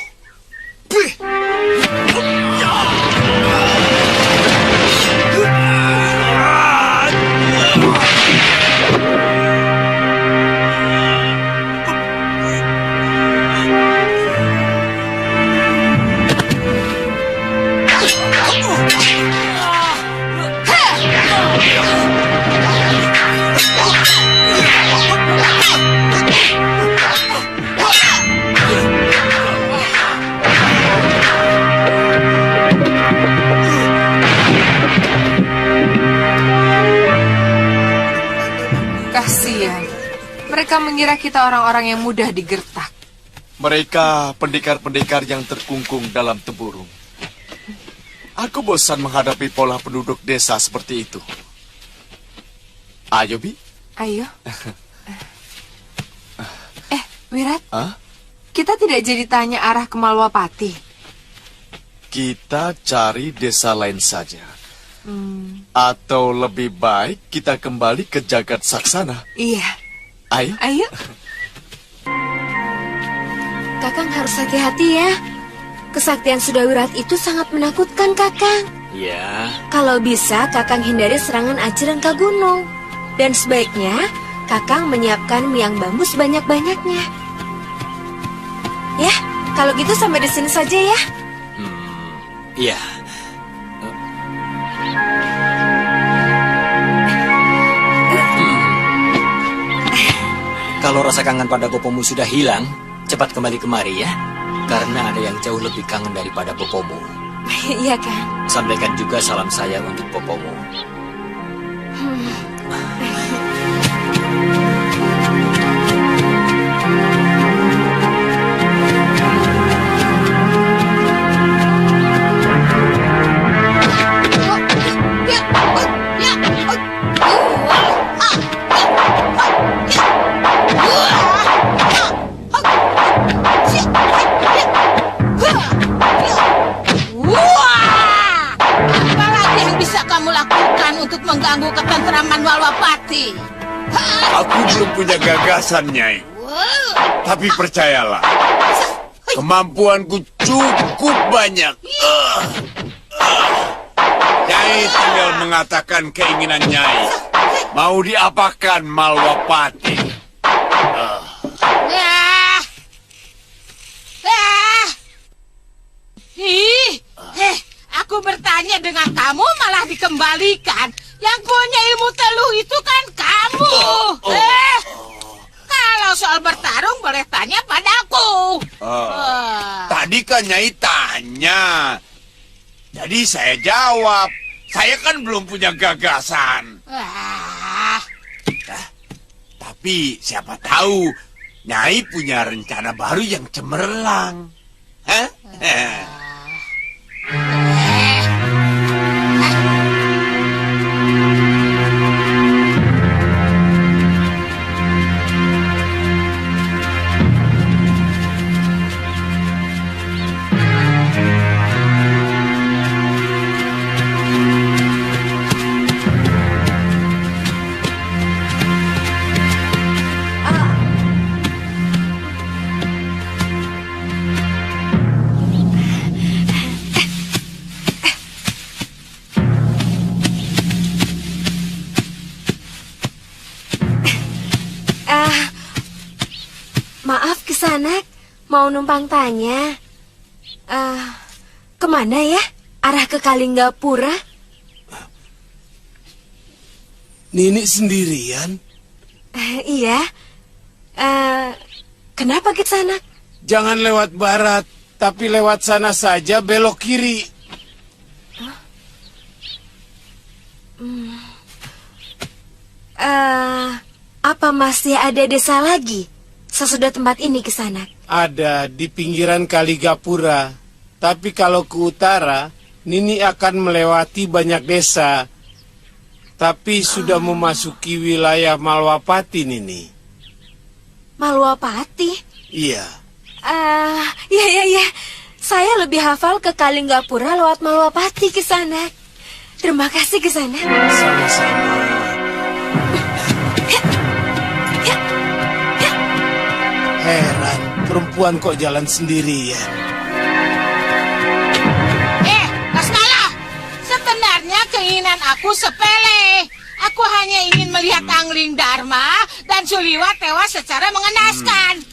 Speaker 14: Kasihan. Mereka mengira kita orang-orang yang mudah digertak.
Speaker 4: Mereka pendekar-pendekar yang terkungkung dalam tempurung. Aku bosan menghadapi pola penduduk desa seperti itu. Ayo, Bi.
Speaker 14: Ayo. Wirat, kita tidak jadi tanya arah ke Malwapati.
Speaker 4: Kita cari desa lain saja. Atau lebih baik kita kembali ke Jagat Saksana.
Speaker 14: Iya.
Speaker 4: Ayo.
Speaker 15: Kakang harus hati-hati ya. Kesaktian Sudawirat itu sangat menakutkan, Kakang.
Speaker 10: Ya.
Speaker 15: Kalau bisa, Kakang hindari serangan Ajrengka Gunung. Dan sebaiknya, Kakang menyiapkan miang bambu sebanyak-banyaknya. Ya, kalau gitu sampai di sini saja ya.
Speaker 10: Iya. Kalau rasa kangen pada Bopomu sudah hilang, cepat kembali kemari ya. Karena ada yang jauh lebih kangen daripada Bopomu.
Speaker 15: Iya, Kang.
Speaker 10: Sampaikan juga salam saya untuk Bopomu.
Speaker 1: kamu lakukan untuk mengganggu ketentraman Malwapati?
Speaker 17: Aku belum punya gagasan, Nyai. Tapi percayalah, kemampuanku cukup banyak. Nyai tinggal mengatakan keinginan Nyai. Mau diapakan Malwapati?
Speaker 1: Aku bertanya dengan kamu malah dikembalikan. Yang punya ilmu teluh itu kan kamu. Kalau soal bertarung boleh tanya padaku.
Speaker 17: Tadi kan Nyai tanya. Jadi saya jawab. Saya kan belum punya gagasan. Tapi siapa tahu Nyai punya rencana baru yang cemerlang. Hah?
Speaker 15: Maaf Kisanak, mau numpang tanya. Kemana ya? Arah ke Kalinggapura?
Speaker 2: Nini sendirian?
Speaker 15: Iya. Kenapa Kisanak?
Speaker 2: Jangan lewat barat, tapi lewat sana saja belok kiri.
Speaker 15: Apa masih ada desa lagi sesudah tempat ini Kisanak?
Speaker 2: Ada di pinggiran Kalinggapura. Tapi kalau ke utara, Nini akan melewati banyak desa. Tapi sudah memasuki wilayah Malwapati, Nini.
Speaker 15: Malwapati?
Speaker 2: Iya.
Speaker 15: Iya. Saya lebih hafal ke Kalinggapura lewat Malwapati Kisanak. Terima kasih Kisanak.
Speaker 2: Sama-sama. Heran, perempuan kok jalan sendirian.
Speaker 1: Lasmala, sebenarnya keinginan aku sepele. Aku hanya ingin melihat Angling Dharma dan Suliwa tewas secara mengenaskan.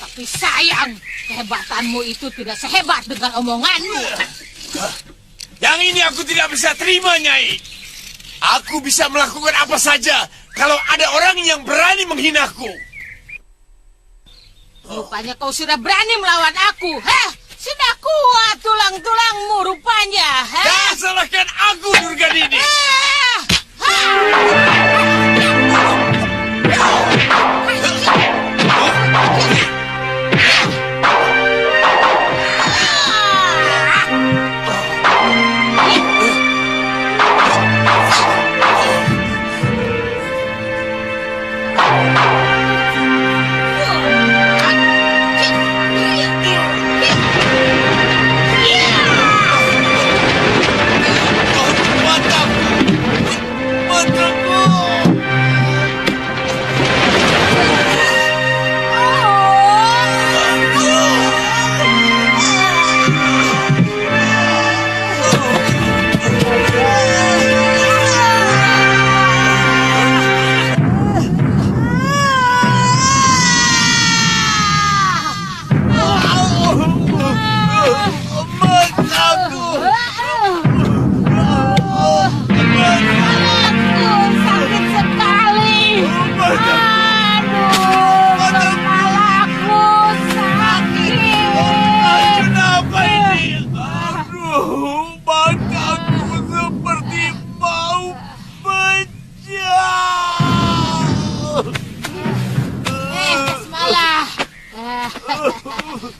Speaker 1: Tapi sayang, kehebatanmu itu tidak sehebat dengan omonganmu.
Speaker 17: Yang ini aku tidak bisa terima, Nyai. Aku bisa melakukan apa saja kalau ada orang yang berani menghinaku.
Speaker 1: Rupanya kau sudah berani melawan aku. Sudah kuat tulang-tulangmu rupanya.
Speaker 17: Jangan salahkan aku, Durganini.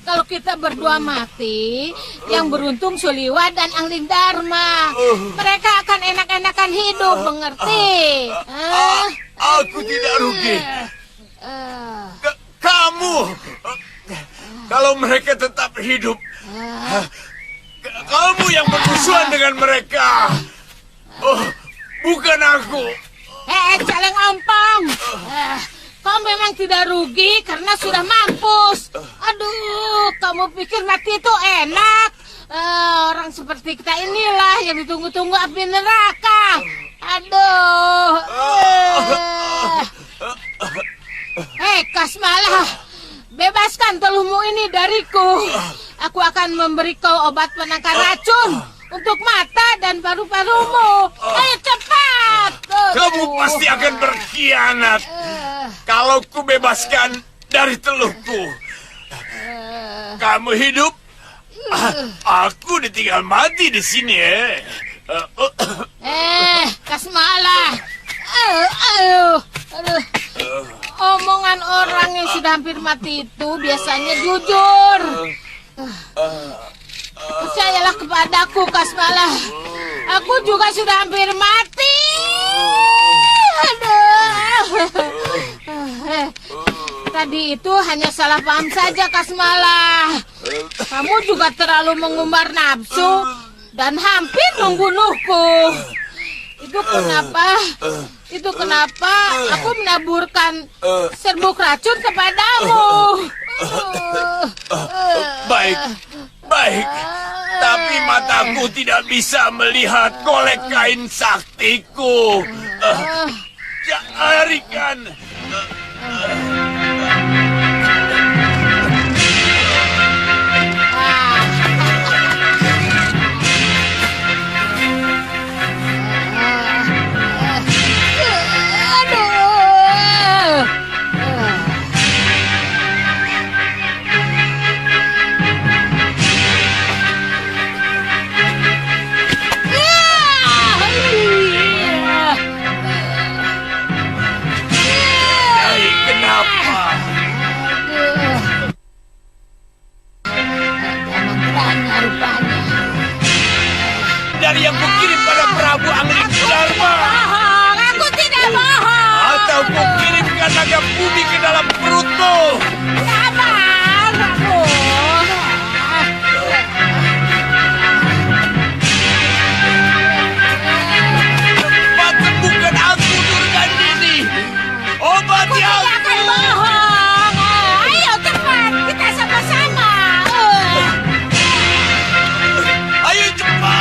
Speaker 1: Kalau kita berdua mati, yang beruntung Suliwa dan Angling Dharma. Mereka akan enak-enakan hidup, mengerti?
Speaker 17: Aku tidak rugi. Kamu, kalau mereka tetap hidup, kamu yang bermusuhan dengan mereka. Bukan aku.
Speaker 1: Celeng ompong. Kau memang tidak rugi karena sudah mampus. Aduh, kamu pikir mati itu enak? Orang seperti kita inilah yang ditunggu-tunggu api neraka. Aduh. Kasmalah, bebaskan teluhmu ini dariku. Aku akan memberi kau obat penangkal racun untuk mata dan paru-parumu. Ayo cepat.
Speaker 17: Kamu pasti akan berkhianat kalau ku bebaskan dari teluhku. Kamu hidup, aku ditinggal mati di sini.
Speaker 1: Kasmalah. Aduh. Omongan orang yang sudah hampir mati itu biasanya jujur. Percayalah kepadaku, Kasmalah. Aku juga sudah hampir mati. Tadi itu hanya salah paham saja, Kasmalah. Kamu juga terlalu mengumbar nafsu dan hampir membunuhku. Itu kenapa aku menaburkan serbuk racun kepadamu.
Speaker 17: Baik. Tapi mataku tidak bisa melihat golek kain saktiku. Carikan. Dari yang kukirim pada Prabu Anglikdharma.
Speaker 1: Aku tidak bohong.
Speaker 17: Atau kukirimkan naga bumi ke dalam perutmu.
Speaker 1: Sabar, Prabu.
Speaker 17: Cepat sembuhkan aku, Durgandini. Obati aku.
Speaker 1: Tidak akan bohong. Ayo cepat, kita sama-sama.
Speaker 17: Ayo cepat.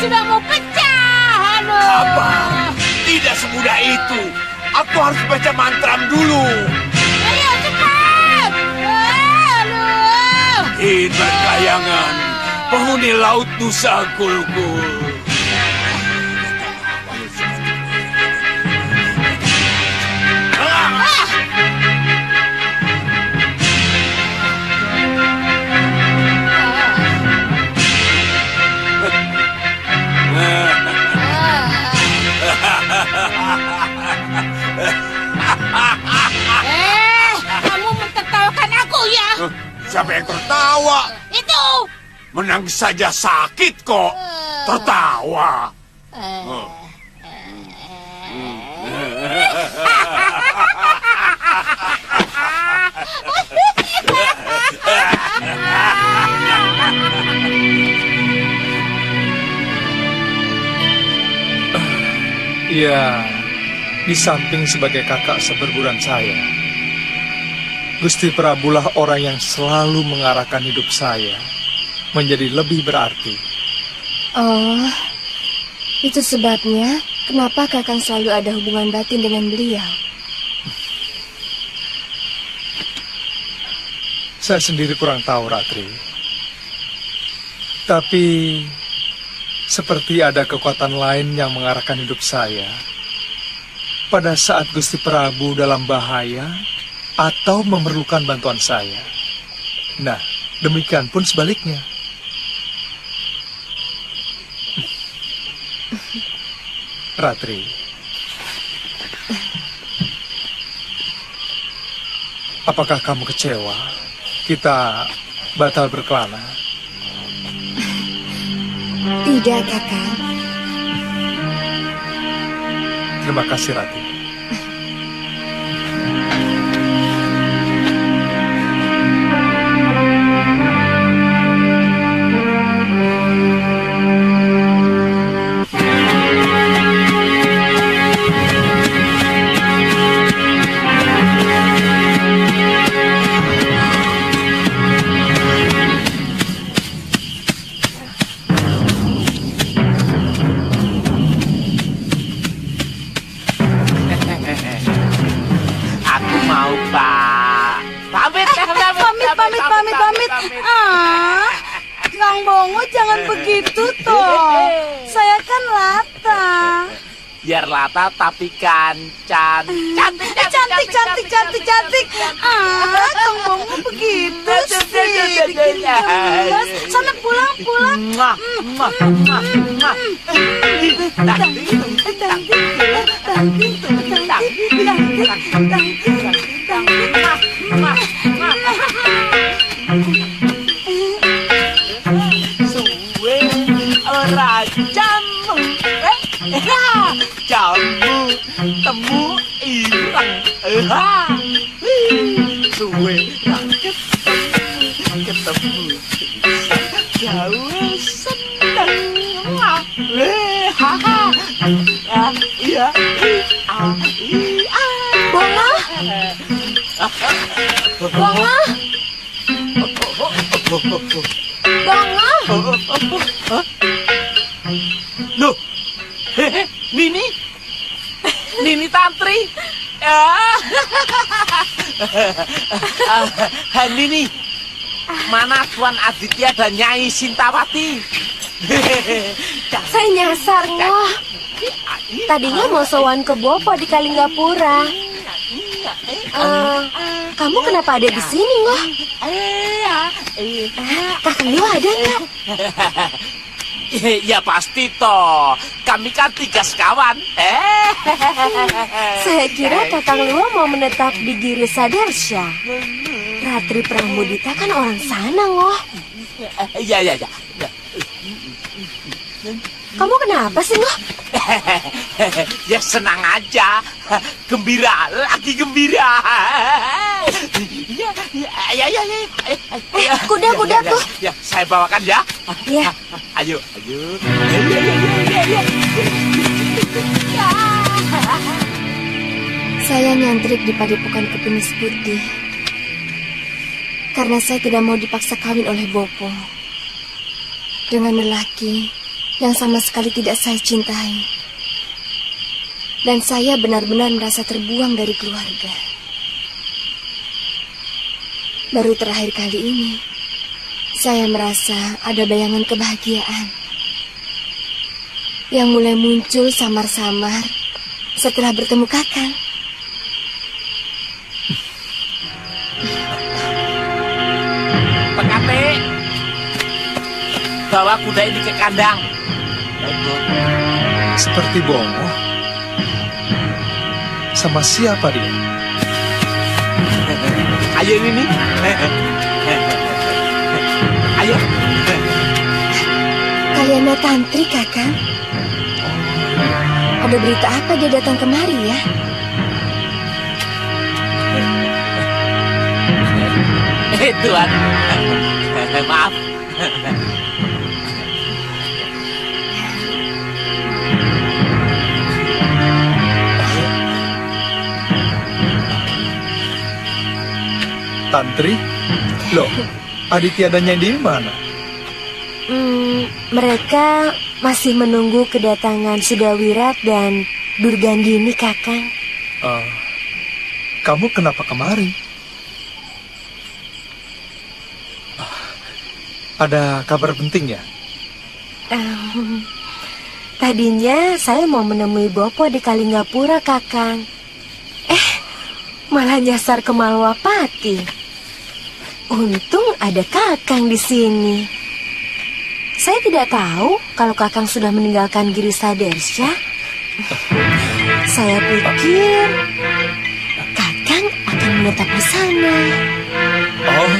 Speaker 1: Sudah mau pecah.
Speaker 17: Apa? Tidak semudah itu. Aku harus baca mantra dulu.
Speaker 1: Ayo cepat.
Speaker 17: In berkayangan, penghuni laut Nusa Kulkul.
Speaker 1: Kamu mentertawakan aku ya?
Speaker 17: Siapa yang tertawa?
Speaker 1: Itu.
Speaker 17: Menang saja sakit kok. Tertawa.
Speaker 3: Ya, di samping sebagai kakak seperguruan saya, Gusti Prabu lah orang yang selalu mengarahkan hidup saya menjadi lebih berarti.
Speaker 7: Oh, itu sebabnya kenapa Kakang selalu ada hubungan batin dengan beliau.
Speaker 3: Saya sendiri kurang tahu, Ratri. Tapi seperti ada kekuatan lain yang mengarahkan hidup saya pada saat Gusti Prabu dalam bahaya atau memerlukan bantuan saya. Nah, demikian pun sebaliknya. Ratri, apakah kamu kecewa kita batal berkelana?
Speaker 7: Tidak, Kakang.
Speaker 3: Terima kasih, Rati.
Speaker 9: Aku mau, Pak. Pamit.
Speaker 18: Pamit. Ah, Kang Bongo jangan begitu toh. Saya kan Lata.
Speaker 9: Biar Lata tapi kan cantik.
Speaker 18: Ah, Kang Bongo begitu sih. Bikin gemes. Sana pulang.
Speaker 9: Suwe ora jamu. Jamu temu ireng. Suwe ketemu jauh seneng. Iya.
Speaker 18: Bongo.
Speaker 9: Loh, Nini Tantri. Nini, mana Tuan Aditya dan Nyai Sintawati?
Speaker 15: Saya nyasar, Ngoh. Tadinya mau sowan ke Bopo di Kalinggapura. Kamu kenapa ada di sini, Ngoh? Kakang Liwa ada nggak?
Speaker 9: Ya pasti toh. Kami kan 3 sekawan.
Speaker 15: Saya kira Kakang Liwa mau menetap di Giri Sadersya. Ratri Pramudita kan orang sana, Ngoh.
Speaker 9: Ya.
Speaker 15: Kamu kenapa sih, Ngoh?
Speaker 9: Ya senang aja. Gembira, lagi gembira.
Speaker 15: Kuda tuh.
Speaker 9: Ya, saya bawakan ya.
Speaker 15: Ya.
Speaker 9: Ayo.
Speaker 7: Saya nyantrik di padepokan Kepenis Putih karena saya tidak mau dipaksa kawin oleh Bopo dengan lelaki yang sama sekali tidak saya cintai. Dan saya benar-benar merasa terbuang dari keluarga. Baru terakhir kali ini, saya merasa ada bayangan kebahagiaan yang mulai muncul samar-samar setelah bertemu Kakang.
Speaker 9: Pekate, bawa kuda ini ke kandang.
Speaker 3: Seperti Bongo. Sama siapa dia?
Speaker 9: Ayo Nini. Ayo.
Speaker 7: Kalyana Tantri, Kakang. Ada berita apa dia datang kemari ya?
Speaker 9: Tuan. Maaf.
Speaker 3: Tantri? Loh, Aditya dan Nyai di mana?
Speaker 15: Mereka masih menunggu kedatangan Sudawirat dan Durgandini, Kakang.
Speaker 3: Kamu kenapa kemari? Ada kabar penting ya?
Speaker 15: Tadinya saya mau menemui Bopo di Kalinggapura, Kakang. Malah nyasar ke Malwapati. Untung ada Kakang di sini. Saya tidak tahu kalau Kakang sudah meninggalkan Giri Sadersya. Saya pikir Kakang akan menetap di sana.
Speaker 3: Oh,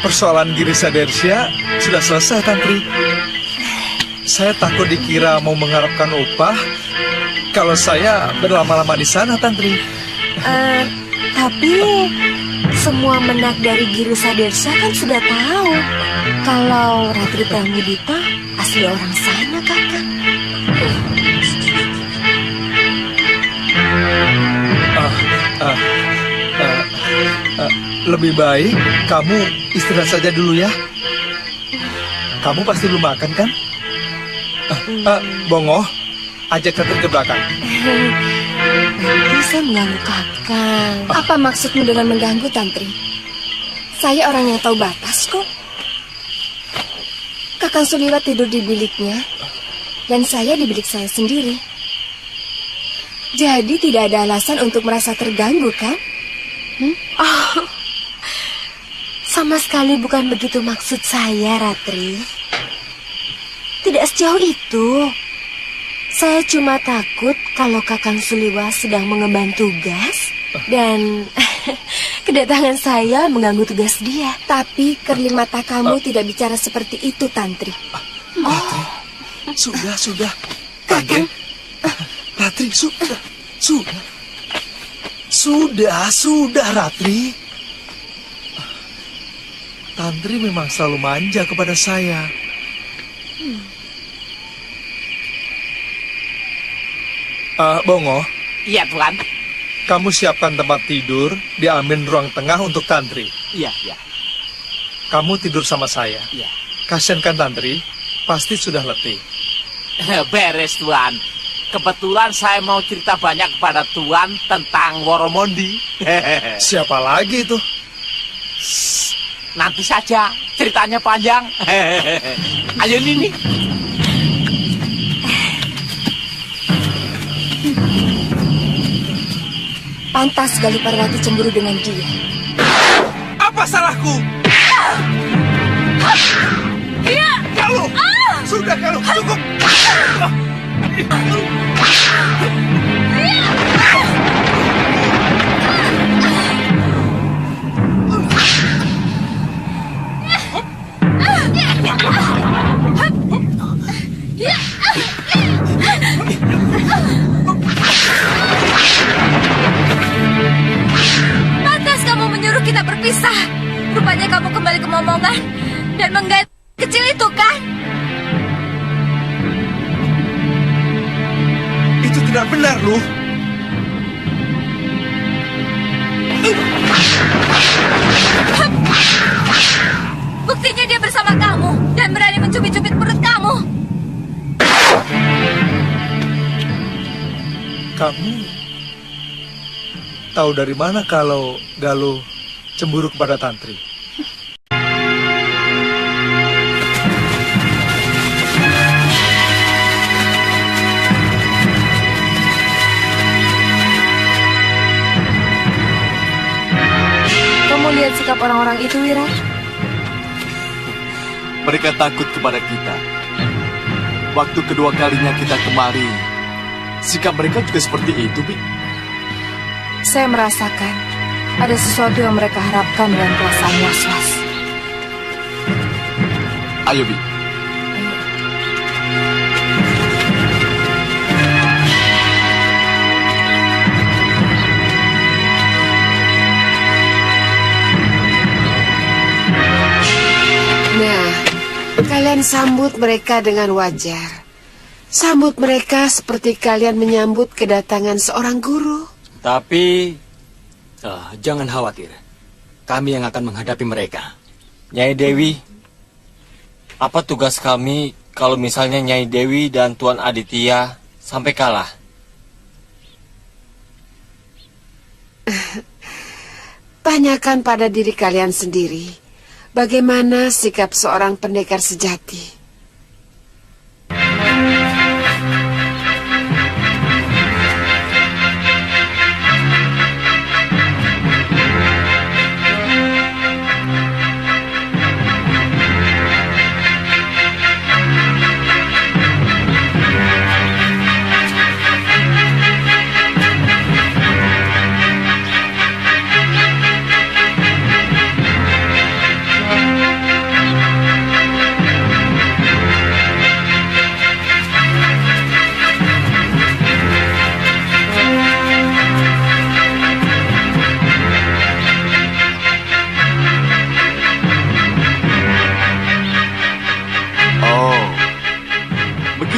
Speaker 3: persoalan Giri Sadersya sudah selesai, Tantri. Saya takut dikira mau mengharapkan upah kalau saya berlama-lama di sana, Tantri.
Speaker 15: Tapi semua menak dari Giri Sadersha kan sudah tahu kalau Ratri Pramudita asli orang sana, Kakang.
Speaker 3: Lebih baik kamu istirahat saja dulu ya. Kamu pasti belum makan kan? Bongo, ajak Tantri ke belakang.
Speaker 15: Nanti saya mengganggu Kakang.
Speaker 7: Apa maksudmu dengan mengganggu, Tantri? Saya orang yang tahu batas kok. Kakang Suliwa tidur di biliknya, dan saya di bilik saya sendiri. Jadi tidak ada alasan untuk merasa terganggu, kan?
Speaker 15: Oh, sama sekali bukan begitu maksud saya, Ratri. Tidak sejauh itu. Saya cuma takut kalau Kakang Suliwa sedang mengemban tugas dan kedatangan saya mengganggu tugas dia.
Speaker 7: Tapi kerling mata kamu tidak bicara seperti itu, Tantri.
Speaker 3: Ratri, sudah. Kakang. Ratri, Sudah, Ratri. Tantri memang selalu manja kepada saya. Bongo.
Speaker 9: Iya, Tuan.
Speaker 3: Kamu siapkan tempat tidur, diambil ruang tengah untuk Tantri.
Speaker 9: Iya.
Speaker 3: Kamu tidur sama saya.
Speaker 9: Iya.
Speaker 3: Kasian kan Tantri? Pasti sudah letih.
Speaker 9: Beres, Tuan. Kebetulan saya mau cerita banyak kepada Tuan tentang Woromondi.
Speaker 3: Siapa lagi itu?
Speaker 9: Nanti saja, ceritanya panjang. Ayo Nini.
Speaker 7: Pantas Galuh Parwati cemburu dengan dia.
Speaker 3: Apa salahku?
Speaker 18: Iya.
Speaker 3: Galuh! Sudah, Galuh, cukup!
Speaker 18: Pantas kamu menyuruh kita berpisah. Rupanya kamu kembali ke momongan dan menggait kecil itu, kan?
Speaker 3: Itu tidak benar, Luh.
Speaker 18: Buktinya dia bersama kamu dan berani mencubit-cubit perut kamu.
Speaker 3: Kamu tahu dari mana kalau Galuh cemburu kepada Tantri?
Speaker 7: Kamu lihat sikap orang-orang itu, Wira?
Speaker 8: Mereka takut kepada kita. Waktu kedua kalinya kita kemari, sikap mereka juga seperti itu, Bi.
Speaker 7: Saya merasakan ada sesuatu yang mereka harapkan dengan perasaan was-was.
Speaker 8: Ayo, Bi.
Speaker 14: Nah, kalian sambut mereka dengan wajar. Sambut mereka seperti kalian menyambut kedatangan seorang guru.
Speaker 10: Tapi jangan khawatir. Kami yang akan menghadapi mereka.
Speaker 11: Nyai Dewi, apa tugas kami kalau misalnya Nyai Dewi dan Tuan Aditya sampai kalah?
Speaker 14: Tanyakan pada diri kalian sendiri, bagaimana sikap seorang pendekar sejati.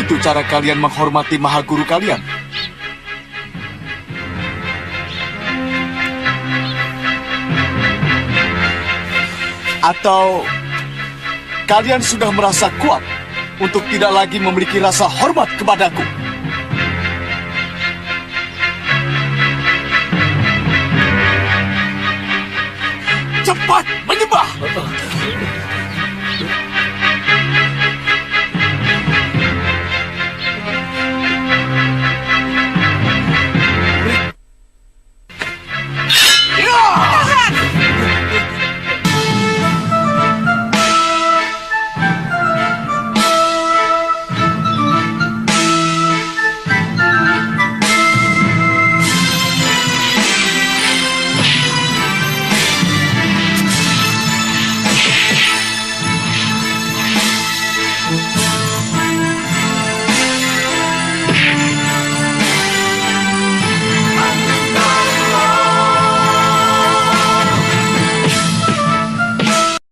Speaker 8: Begitu cara kalian menghormati maha guru kalian? Atau kalian sudah merasa kuat untuk tidak lagi memiliki rasa hormat kepadaku? Cepat menyembah!